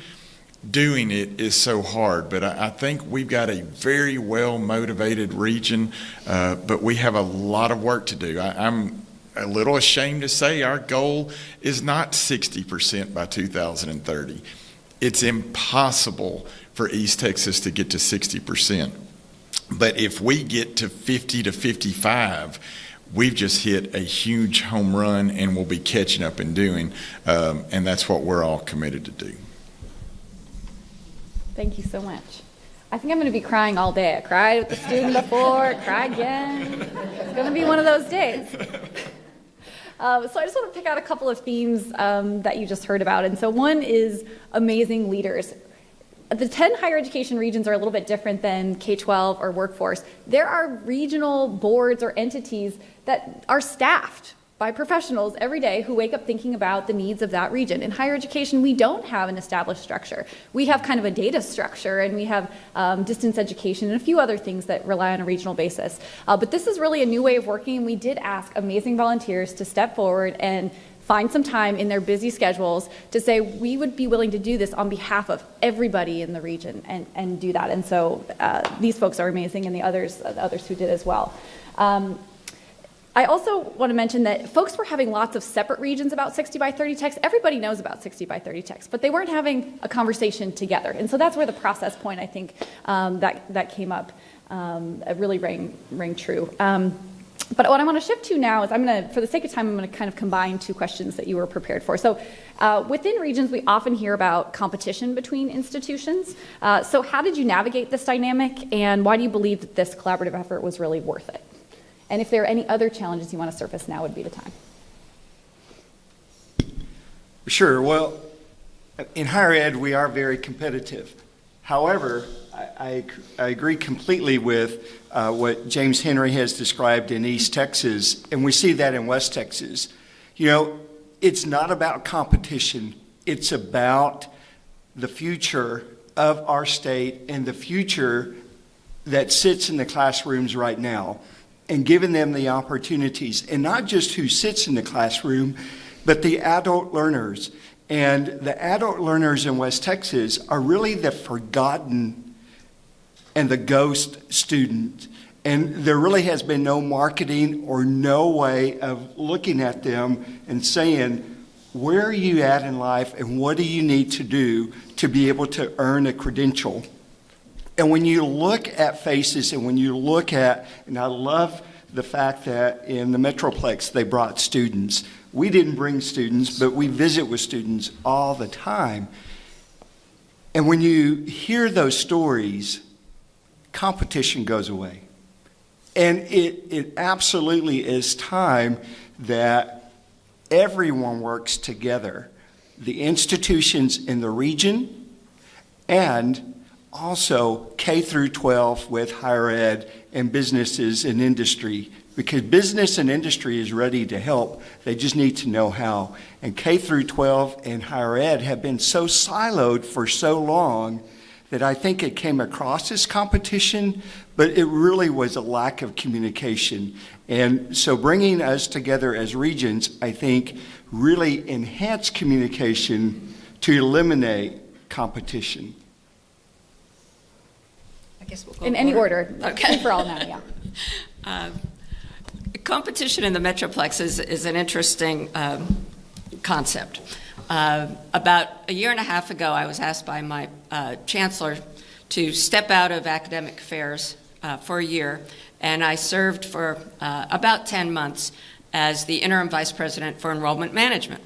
[SPEAKER 4] Doing it is so hard, but I think we've got a very well-motivated region, but we have a lot of work to do. I'm a little ashamed to say our goal is not 60% by 2030. It's impossible for East Texas to get to 60%. But if we get to 50 to 55, we've just hit a huge home run and we'll be catching up and doing, and that's what we're all committed to do.
[SPEAKER 1] Thank you so much. I think I'm going to be crying all day. I cried with the student before, cry again. It's going to be one of those days. So I just want to pick out a couple of themes that you just heard about. And so one is amazing leaders. The 10 higher education regions are a little bit different than K-12 or workforce. There are regional boards or entities that are staffed by professionals every day who wake up thinking about the needs of that region. In higher education, we don't have an established structure. We have kind of a data structure, and we have distance education and a few other things that rely on a regional basis. But this is really a new way of working, and we did ask amazing volunteers to step forward and find some time in their busy schedules to say, we would be willing to do this on behalf of everybody in the region and do that. And so these folks are amazing, and the others who did as well. I also want to mention that folks were having lots of separate regions about 60x30TX. Everybody knows about 60x30TX, but they weren't having a conversation together. And so that's where the process point, I think, that came up really rang true. But what I want to shift to now is for the sake of time, I'm going to kind of combine two questions that you were prepared for. So within regions, we often hear about competition between institutions. So how did you navigate this dynamic, and why do you believe that this collaborative effort was really worth it? And if there are any other challenges you want to surface, now would be the time.
[SPEAKER 2] Sure. Well, in higher ed, we are very competitive. However, I agree completely with what James Henry has described in East Texas, and we see that in West Texas. It's not about competition. It's about the future of our state and the future that sits in the classrooms right now, and giving them the opportunities, and not just who sits in the classroom, but the adult learners. And the adult learners in West Texas are really the forgotten and the ghost student. And there really has been no marketing or no way of looking at them and saying, where are you at in life and what do you need to do to be able to earn a credential? And when you look at faces and when you look at, and I love the fact that in the Metroplex they brought students. We didn't bring students, but we visit with students all the time. And when you hear those stories, competition goes away. And it absolutely is time that everyone works together, the institutions in the region and also K through 12 with higher ed and businesses and industry, because business and industry is ready to help. They just need to know how. And K through 12 and higher ed have been so siloed for so long that I think it came across as competition, but it really was a lack of communication. And so bringing us together as regions, I think, really enhanced communication to eliminate competition.
[SPEAKER 3] I guess we'll go
[SPEAKER 1] In any order.
[SPEAKER 3] Okay.
[SPEAKER 1] For all now, yeah.
[SPEAKER 3] Competition in the Metroplex is an interesting concept. About a year and a half ago, I was asked by my chancellor to step out of academic affairs for a year, and I served for about 10 months as the interim vice president for enrollment management.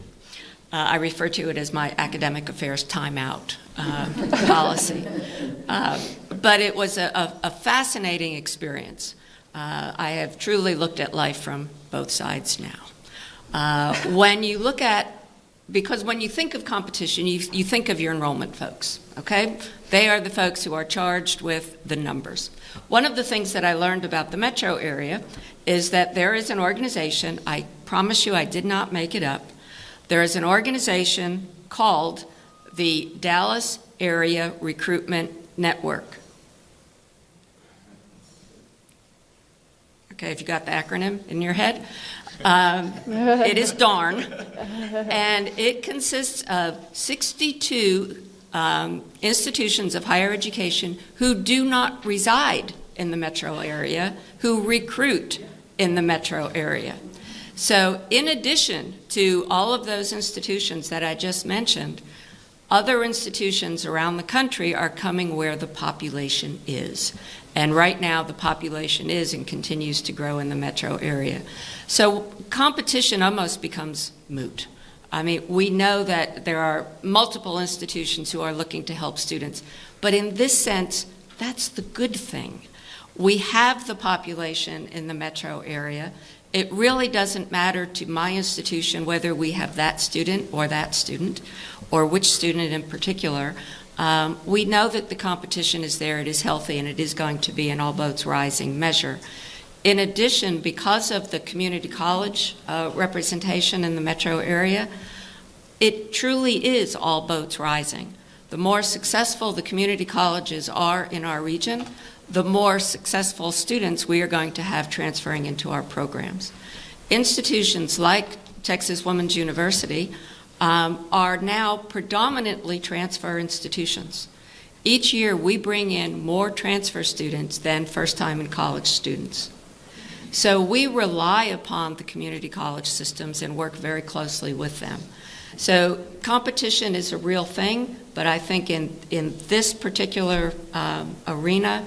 [SPEAKER 3] I refer to it as my academic affairs timeout policy. But it was a fascinating experience. I have truly looked at life from both sides now. When you look at, because when you think of competition, you think of your enrollment folks, okay? They are the folks who are charged with the numbers. One of the things that I learned about the metro area is that there is an organization, I promise you I did not make it up, there is an organization called the Dallas Area Recruitment Network. Okay, if you got the acronym in your head. It is DARN, and it consists of 62 institutions of higher education who do not reside in the metro area, who recruit in the metro area. So in addition to all of those institutions that I just mentioned, other institutions around the country are coming where the population is. And right now the population is and continues to grow in the metro area. So competition almost becomes moot. I mean, we know that there are multiple institutions who are looking to help students, but in this sense, that's the good thing. We have the population in the metro area. It really doesn't matter to my institution whether we have that student, or which student in particular. We know that the competition is there, it is healthy, and it is going to be an all boats rising measure. In addition, because of the community college representation in the metro area, it truly is all boats rising. The more successful the community colleges are in our region, the more successful students we are going to have transferring into our programs. Institutions like Texas Women's University are now predominantly transfer institutions. Each year we bring in more transfer students than first-time in college students. So we rely upon the community college systems and work very closely with them. So competition is a real thing, but I think in this particular arena,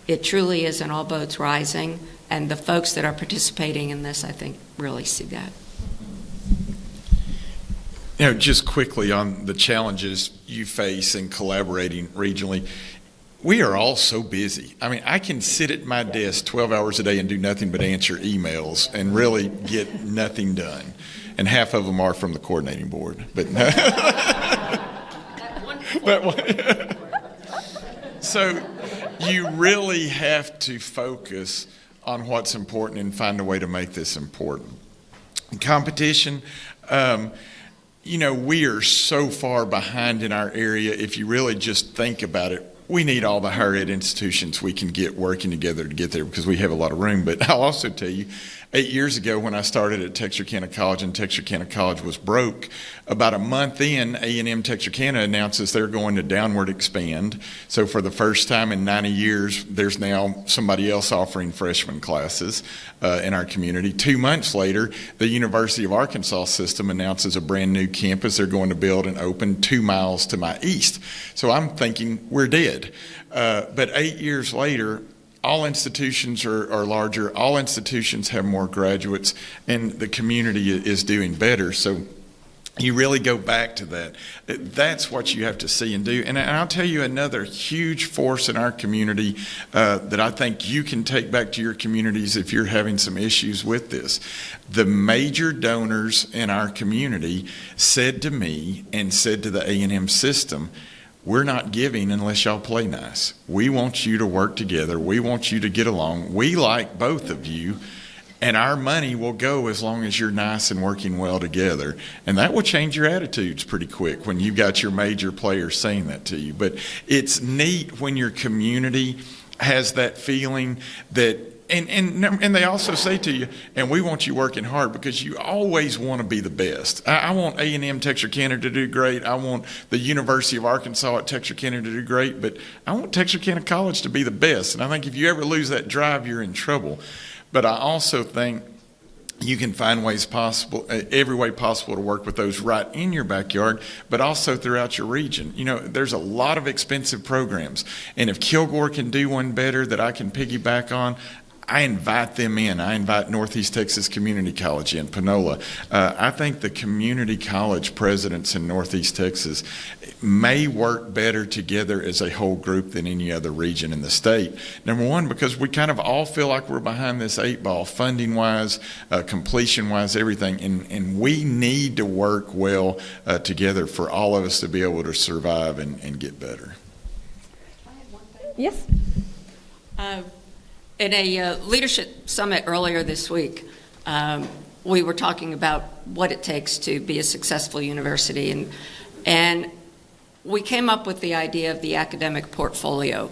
[SPEAKER 3] it truly is an all boats rising, and the folks that are participating in this, I think, really see that.
[SPEAKER 4] You know, just quickly on the challenges you face in collaborating regionally, we are all so busy. I mean, I can sit at my desk 12 hours a day and do nothing but answer emails and really get nothing done. And half of them are from the coordinating board. But so you really have to focus on what's important and find a way to make this important. Competition, you know, we are so far behind in our area. If you really just think about it, we need all the higher ed institutions we can get working together to get there because we have a lot of room. But I'll also tell you, 8 years ago when I started at Texarkana College and Texarkana College was broke, about a month in, A&M Texarkana announces they're going to downward expand. So for the first time in 90 years, there's now somebody else offering freshman classes in our community. 2 months later, the University of Arkansas system announces a brand new campus they're going to build and open 2 miles to my east. So I'm thinking we're dead. But 8 years later, all institutions are larger, all institutions have more graduates, and the community is doing better. So you really go back to that. That's what you have to see and do. And I'll tell you another huge force in our community that I think you can take back to your communities if you're having some issues with this. The major donors in our community said to me and said to the A&M system, we're not giving unless y'all play nice. We want you to work together. We want you to get along. We like both of you. And our money will go as long as you're nice and working well together. And that will change your attitudes pretty quick when you've got your major players saying that to you. But it's neat when your community has that feeling that, and they also say to you, and we want you working hard because you always want to be the best. I want A&M Texarkana to do great. I want the University of Arkansas at Texarkana to do great. But I want Texarkana College to be the best. And I think if you ever lose that drive, you're in trouble. But I also think you can find ways possible, every way possible to work with those right in your backyard, but also throughout your region. You know, there's a lot of expensive programs. And if Kilgore can do one better that I can piggyback on, I invite them in. I invite Northeast Texas Community College in, Panola. I think the community college presidents in Northeast Texas may work better together as a whole group than any other region in the state. Number one, because we kind of all feel like we're behind this 8-ball, funding-wise, completion-wise, everything. And we need to work well together for all of us to be able to survive and get better.
[SPEAKER 1] Yes?
[SPEAKER 3] In a leadership summit earlier this week, we were talking about what it takes to be a successful university, and we came up with the idea of the academic portfolio,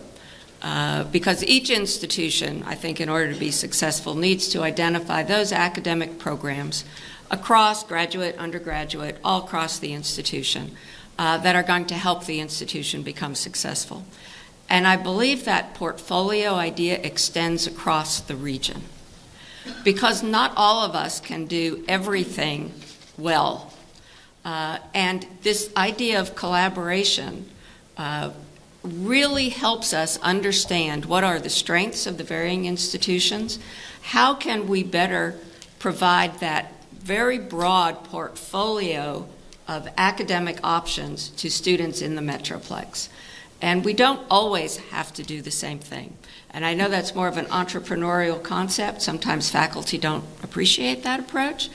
[SPEAKER 3] because each institution, I think, in order to be successful, needs to identify those academic programs across graduate, undergraduate, all across the institution, that are going to help the institution become successful. And I believe that portfolio idea extends across the region, because not all of us can do everything well. And this idea of collaboration really helps us understand what are the strengths of the varying institutions, how can we better provide that very broad portfolio of academic options to students in the Metroplex. And we don't always have to do the same thing. And I know that's more of an entrepreneurial concept. Sometimes faculty don't appreciate that approach.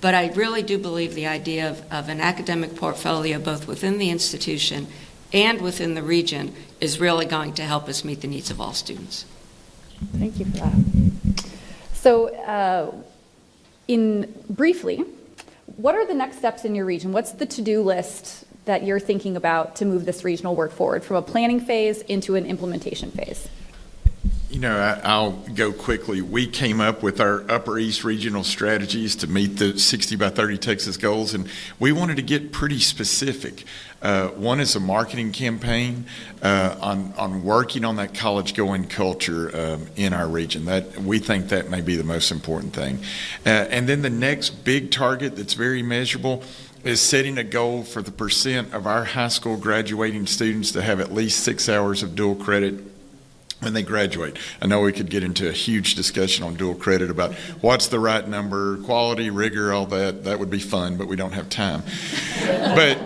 [SPEAKER 3] But I really do believe the idea of an academic portfolio, both within the institution and within the region, is really going to help us meet the needs of all students.
[SPEAKER 1] Thank you for that. So, briefly, what are the next steps in your region? What's the to-do list that you're thinking about to move this regional work forward from a planning phase into an implementation phase?
[SPEAKER 4] You know, I'll go quickly. We came up with our Upper East regional strategies to meet the 60 by 30 Texas goals, and we wanted to get pretty specific. One is a marketing campaign on working on that college-going culture in our region. That we think that may be the most important thing. And then the next big target that's very measurable is setting a goal for the percent of our high school graduating students to have at least 6 hours of dual credit when they graduate. I know we could get into a huge discussion on dual credit about what's the right number, quality, rigor, all that. That would be fun, but we don't have time. But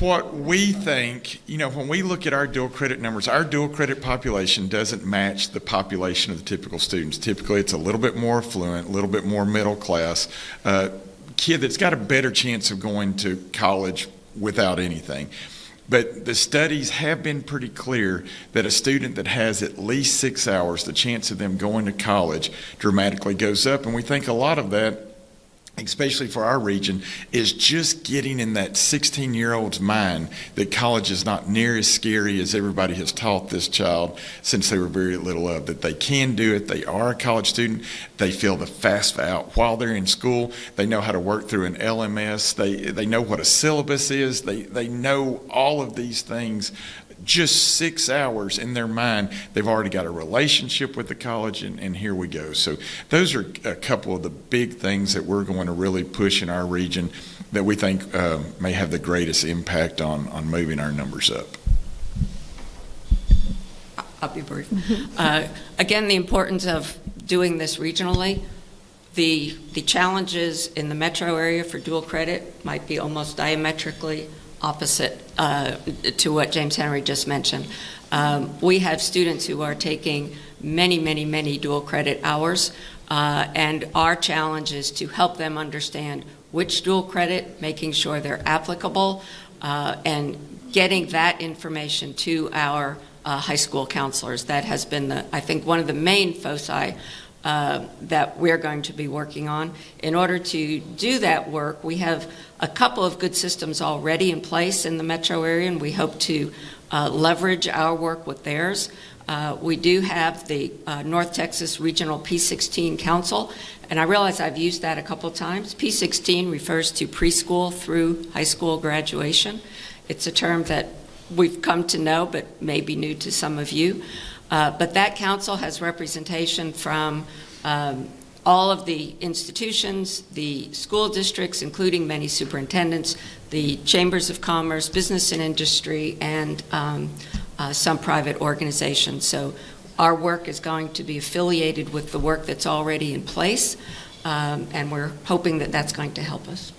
[SPEAKER 4] what we think, you know, when we look at our dual credit numbers, our dual credit population doesn't match the population of the typical students. Typically, it's a little bit more affluent, a little bit more middle class, kid that's got a better chance of going to college without anything. But the studies have been pretty clear that a student that has at least 6 hours, the chance of them going to college dramatically goes up. And we think a lot of that, especially for our region, is just getting in that 16-year-old's mind that college is not near as scary as everybody has taught this child since they were very little of, that they can do it, they are a college student, they feel the FAFSA out while they're in school, they know how to work through an LMS, they know what a syllabus is, they know all of these things. Just 6 hours in their mind, they've already got a relationship with the college, and here we go. So those are a couple of the big things that we're going to really push in our region that we think may have the greatest impact on moving our numbers up.
[SPEAKER 3] I'll be brief. Again, the importance of doing this regionally. The challenges in the metro area for dual credit might be almost diametrically opposite to what James Henry just mentioned. We have students who are taking many dual credit hours, and our challenge is to help them understand which dual credit, making sure they're applicable, and getting that information to our high school counselors. That has been, I think, one of the main foci that we're going to be working on. In order to do that work, we have a couple of good systems already in place in the metro area, and we hope to leverage our work with theirs. We do have the North Texas Regional P16 Council, and I realize I've used that a couple of times. P16 refers to preschool through high school graduation. It's a term that we've come to know, but may be new to some of you. But that council has representation from all of the institutions, the school districts, including many superintendents, the chambers of commerce, business and industry, and some private organizations. So our work is going to be affiliated with the work that's already in place, and we're hoping that that's going to help us.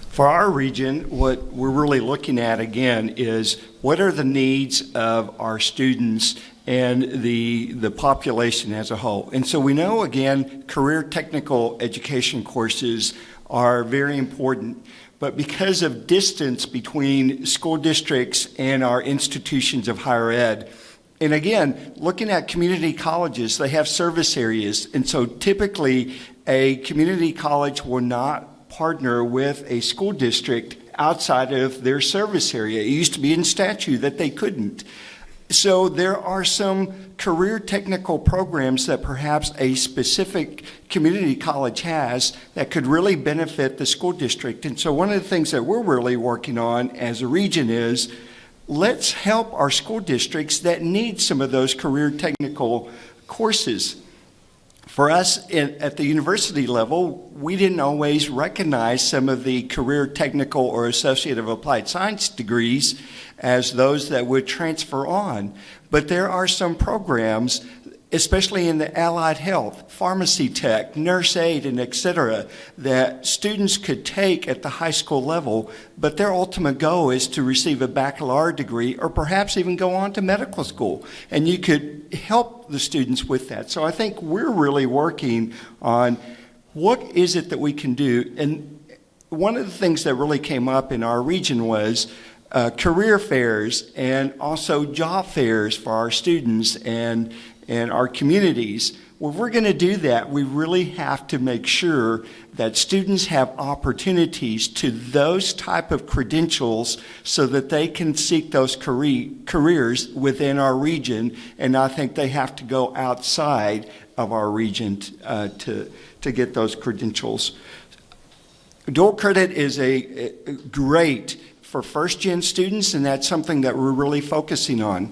[SPEAKER 2] For our region, what we're really looking at again is what are the needs of our students and the population as a whole. And so we know, again, career technical education courses are very important, but because of distance between school districts and our institutions of higher ed, and again, looking at community colleges, they have service areas, and so typically a community college will not partner with a school district outside of their service area. It used to be in statute that they couldn't. So there are some career technical programs that perhaps a specific community college has that could really benefit the school district. And so one of the things that we're really working on as a region is let's help our school districts that need some of those career technical courses. For us at the university level, we didn't always recognize some of the career technical or associate of applied science degrees as those that would transfer on. But there are some programs, especially in the allied health, pharmacy tech, nurse aid, and et cetera, that students could take at the high school level, but their ultimate goal is to receive a baccalaureate degree or perhaps even go on to medical school. And you could help the students with that. So I think we're really working on what is it that we can do. And one of the things that really came up in our region was career fairs and also job fairs for our students and our communities. Well, if we're going to do that, we really have to make sure that students have opportunities to those type of credentials so that they can seek those careers within our region. And I think they have to go outside of our region to get those credentials. Dual credit is a great for first-gen students, and that's something that we're really focusing on.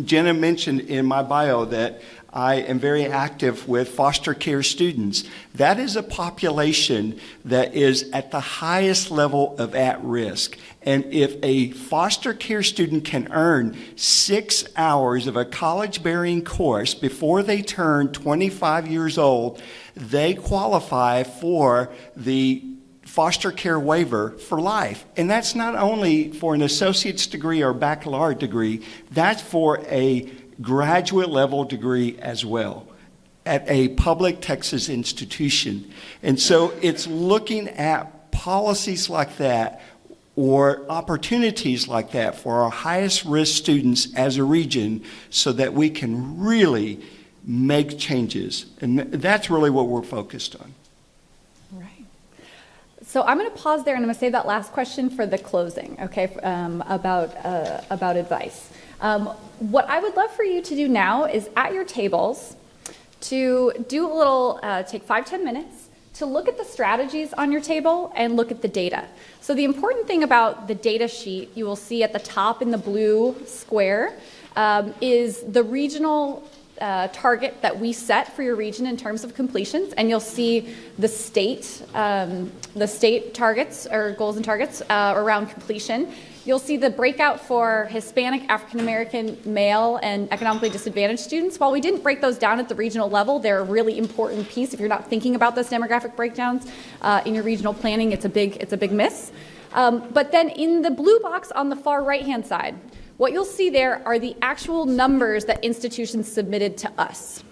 [SPEAKER 2] Jenna mentioned in my bio that I am very active with foster care students. That is a population that is at the highest level of at risk. And if a foster care student can earn 6 hours of a college-bearing course before they turn 25 years old, they qualify for the foster care waiver for life. And that's not only for an associate's degree or baccalaureate degree, that's for a graduate level degree as well at a public Texas institution. And so it's looking at policies like that or opportunities like that for our highest risk students as a region so that we can really make changes. And that's really what we're focused on.
[SPEAKER 1] So I'm going to pause there, and I'm going to save that last question for the closing, okay, about advice. What I would love for you to do now is at your tables to do a little, take 5-10 minutes to look at the strategies on your table and look at the data. So the important thing about the data sheet you will see at the top in the blue square is the regional target that we set for your region in terms of completions, and you'll see the state targets or goals and targets around completion. You'll see the breakout for Hispanic, African American, male, and economically disadvantaged students. While we didn't break those down at the regional level, they're a really important piece. If you're not thinking about those demographic breakdowns in your regional planning, it's a big miss. But then in the blue box on the far right-hand side, what you'll see there are the actual numbers that institutions submitted to us.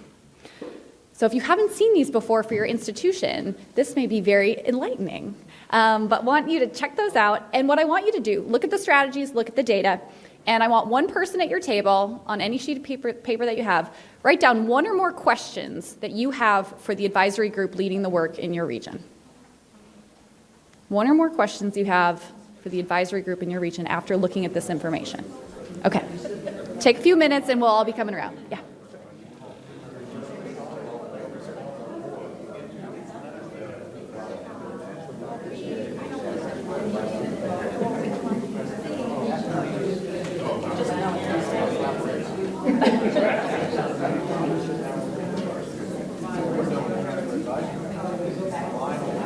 [SPEAKER 1] So if you haven't seen these before for your institution, this may be very enlightening. But want you to check those out. And what I want you to do, look at the strategies, look at the data, and I want one person at your table on any sheet of paper that you have, write down one or more questions that you have for the advisory group leading the work in your region. One or more questions you have for the advisory group in your region after looking at this information. Okay, take a few minutes and we'll all be coming around. Yeah.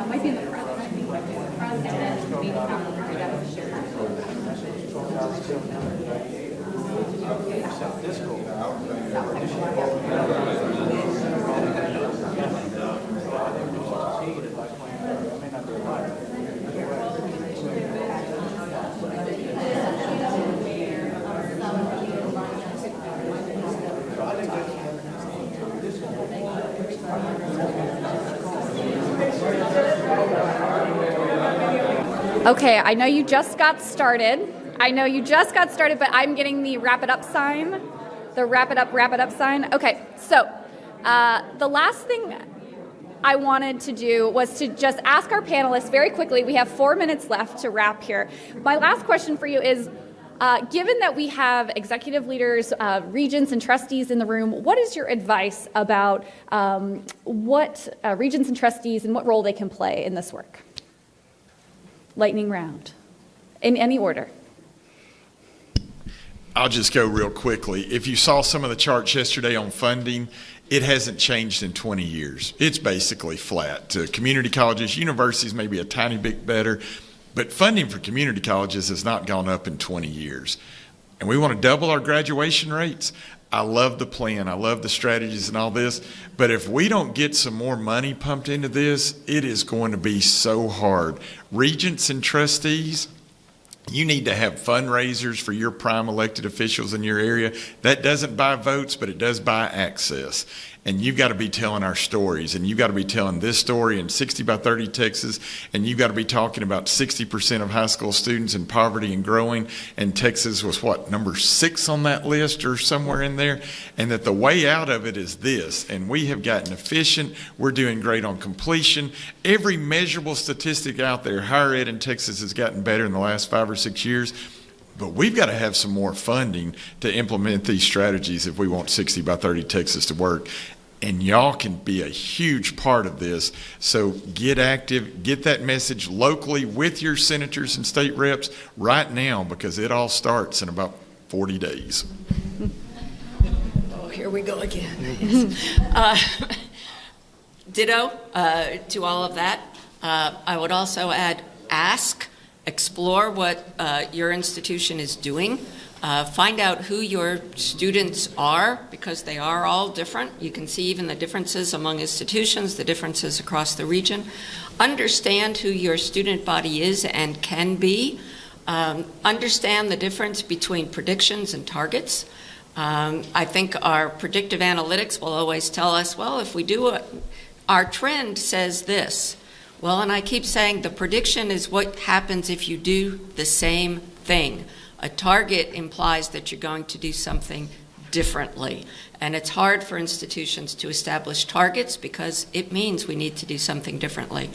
[SPEAKER 1] Might be in the front, and then maybe that was shared. Okay, I know you just got started. But I'm getting the wrap it up sign. The wrap it up sign. Okay, so the last thing I wanted to do was to just ask our panelists very quickly. We have 4 minutes left to wrap here. My last question for you is, given that we have executive leaders, regents, and trustees in the room, what is your advice about what regents and trustees and what role they can play in this work? Lightning round, in any order.
[SPEAKER 4] I'll just go real quickly. If you saw some of the charts yesterday on funding, it hasn't changed in 20 years. It's basically flat. To community colleges, universities may be a tiny bit better, but funding for community colleges has not gone up in 20 years. And we want to double our graduation rates. I love the plan. I love the strategies and all this. But if we don't get some more money pumped into this, it is going to be so hard. Regents and trustees, you need to have fundraisers for your prime elected officials in your area. That doesn't buy votes, but it does buy access. And you've got to be telling our stories, and you've got to be telling this story in 60 by 30 Texas, and you've got to be talking about 60% of high school students in poverty and growing, and Texas was what, number 6 on that list or somewhere in there, and that the way out of it is this, and we have gotten efficient, we're doing great on completion. Every measurable statistic out there, higher ed in Texas has gotten better in the last 5 or 6 years. But we've got to have some more funding to implement these strategies if we want 60 by 30 Texas to work. And y'all can be a huge part of this. So get active, get that message locally with your senators and state reps right now, because it all starts in about 40 days.
[SPEAKER 3] Oh, here we go again. Yes. Ditto to all of that. I would also add ask. Explore what your institution is doing. Find out who your students are, because they are all different. You can see even the differences among institutions, the differences across the region. Understand who your student body is and can be. Understand the difference between predictions and targets. I think our predictive analytics will always tell us, well, if we do it, our trend says this. Well, and I keep saying the prediction is what happens if you do the same thing. A target implies that you're going to do something differently. And it's hard for institutions to establish targets because it means we need to do something differently.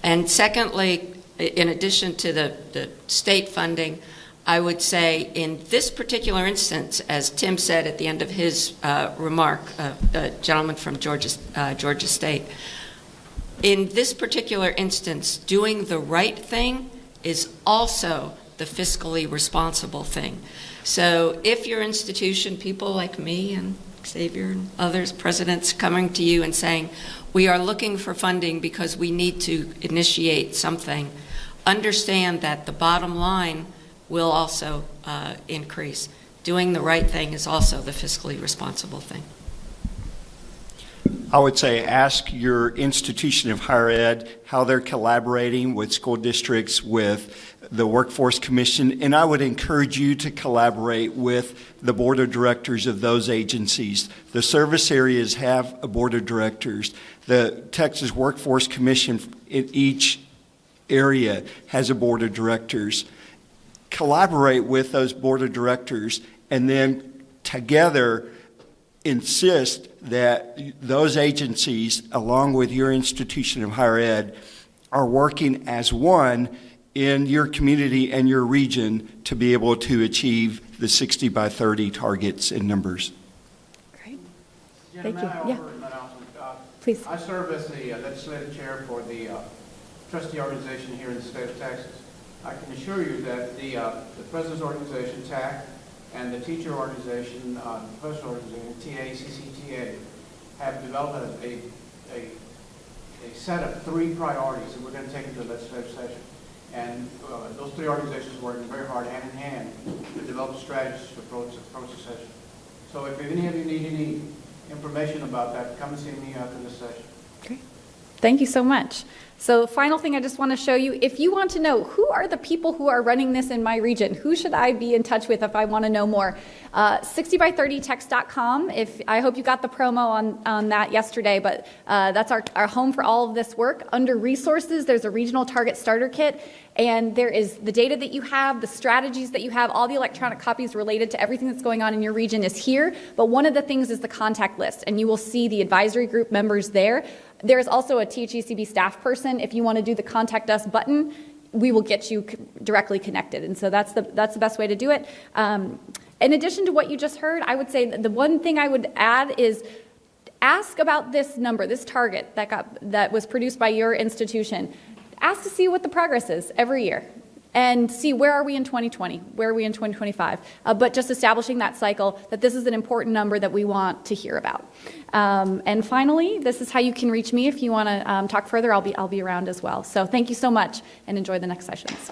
[SPEAKER 3] And secondly, in addition to the state funding, I would say in this particular instance, as Tim said at the end of his remark, the gentleman from Georgia State, in this particular instance, doing the right thing is also the fiscally responsible thing. So if your institution, people like me and Xavier and others, presidents coming to you and saying, we are looking for funding because we need to initiate something, understand that the bottom line will also increase. Doing the right thing is also the fiscally responsible thing.
[SPEAKER 2] I would say ask your institution of higher ed how they're collaborating with school districts, with the Workforce Commission, and I would encourage you to collaborate with the board of directors of those agencies. The service areas have a board of directors. The Texas Workforce Commission in each area has a board of directors. Collaborate with those board of directors and then together insist that those agencies, along with your institution of higher ed, are working as one in your community and your region to be able to achieve the 60 by 30 targets and numbers.
[SPEAKER 1] Great.
[SPEAKER 10] Thank
[SPEAKER 1] you. Yeah. Please.
[SPEAKER 10] I serve as the legislative chair for the trustee organization here in the state of Texas. I can assure you that the President's organization, TAC, and the teacher organization, professional organization, TACCTA, have developed a set of 3 priorities that we're going to take into the legislative session. And those 3 organizations are working very hard, hand in hand, to develop strategies to approach the session. So if any of you need any information about that, come and see me after this session.
[SPEAKER 1] Great. Thank you so much. So final thing I just want to show you, if you want to know who are the people who are running this in my region, who should I be in touch with if I want to know more, 60by30TX.com. I hope you got the promo on that yesterday, but that's our home for all of this work. Under resources, there's a regional target starter kit, and there is the data that you have, the strategies that you have, all the electronic copies related to everything that's going on in your region is here, but one of the things is the contact list, and you will see the advisory group members there. There's also a THECB staff person. If you want to do the contact us button, we will get you directly connected. And so that's the best way to do it. In addition to what you just heard, I would say that the one thing I would add is ask about this number, this target that was produced by your institution. Ask to see what the progress is every year and see where are we in 2020, where are we in 2025. But just establishing that cycle, that this is an important number that we want to hear about. And finally, this is how you can reach me if you want to talk further. I'll be around as well. So thank you so much and enjoy the next sessions.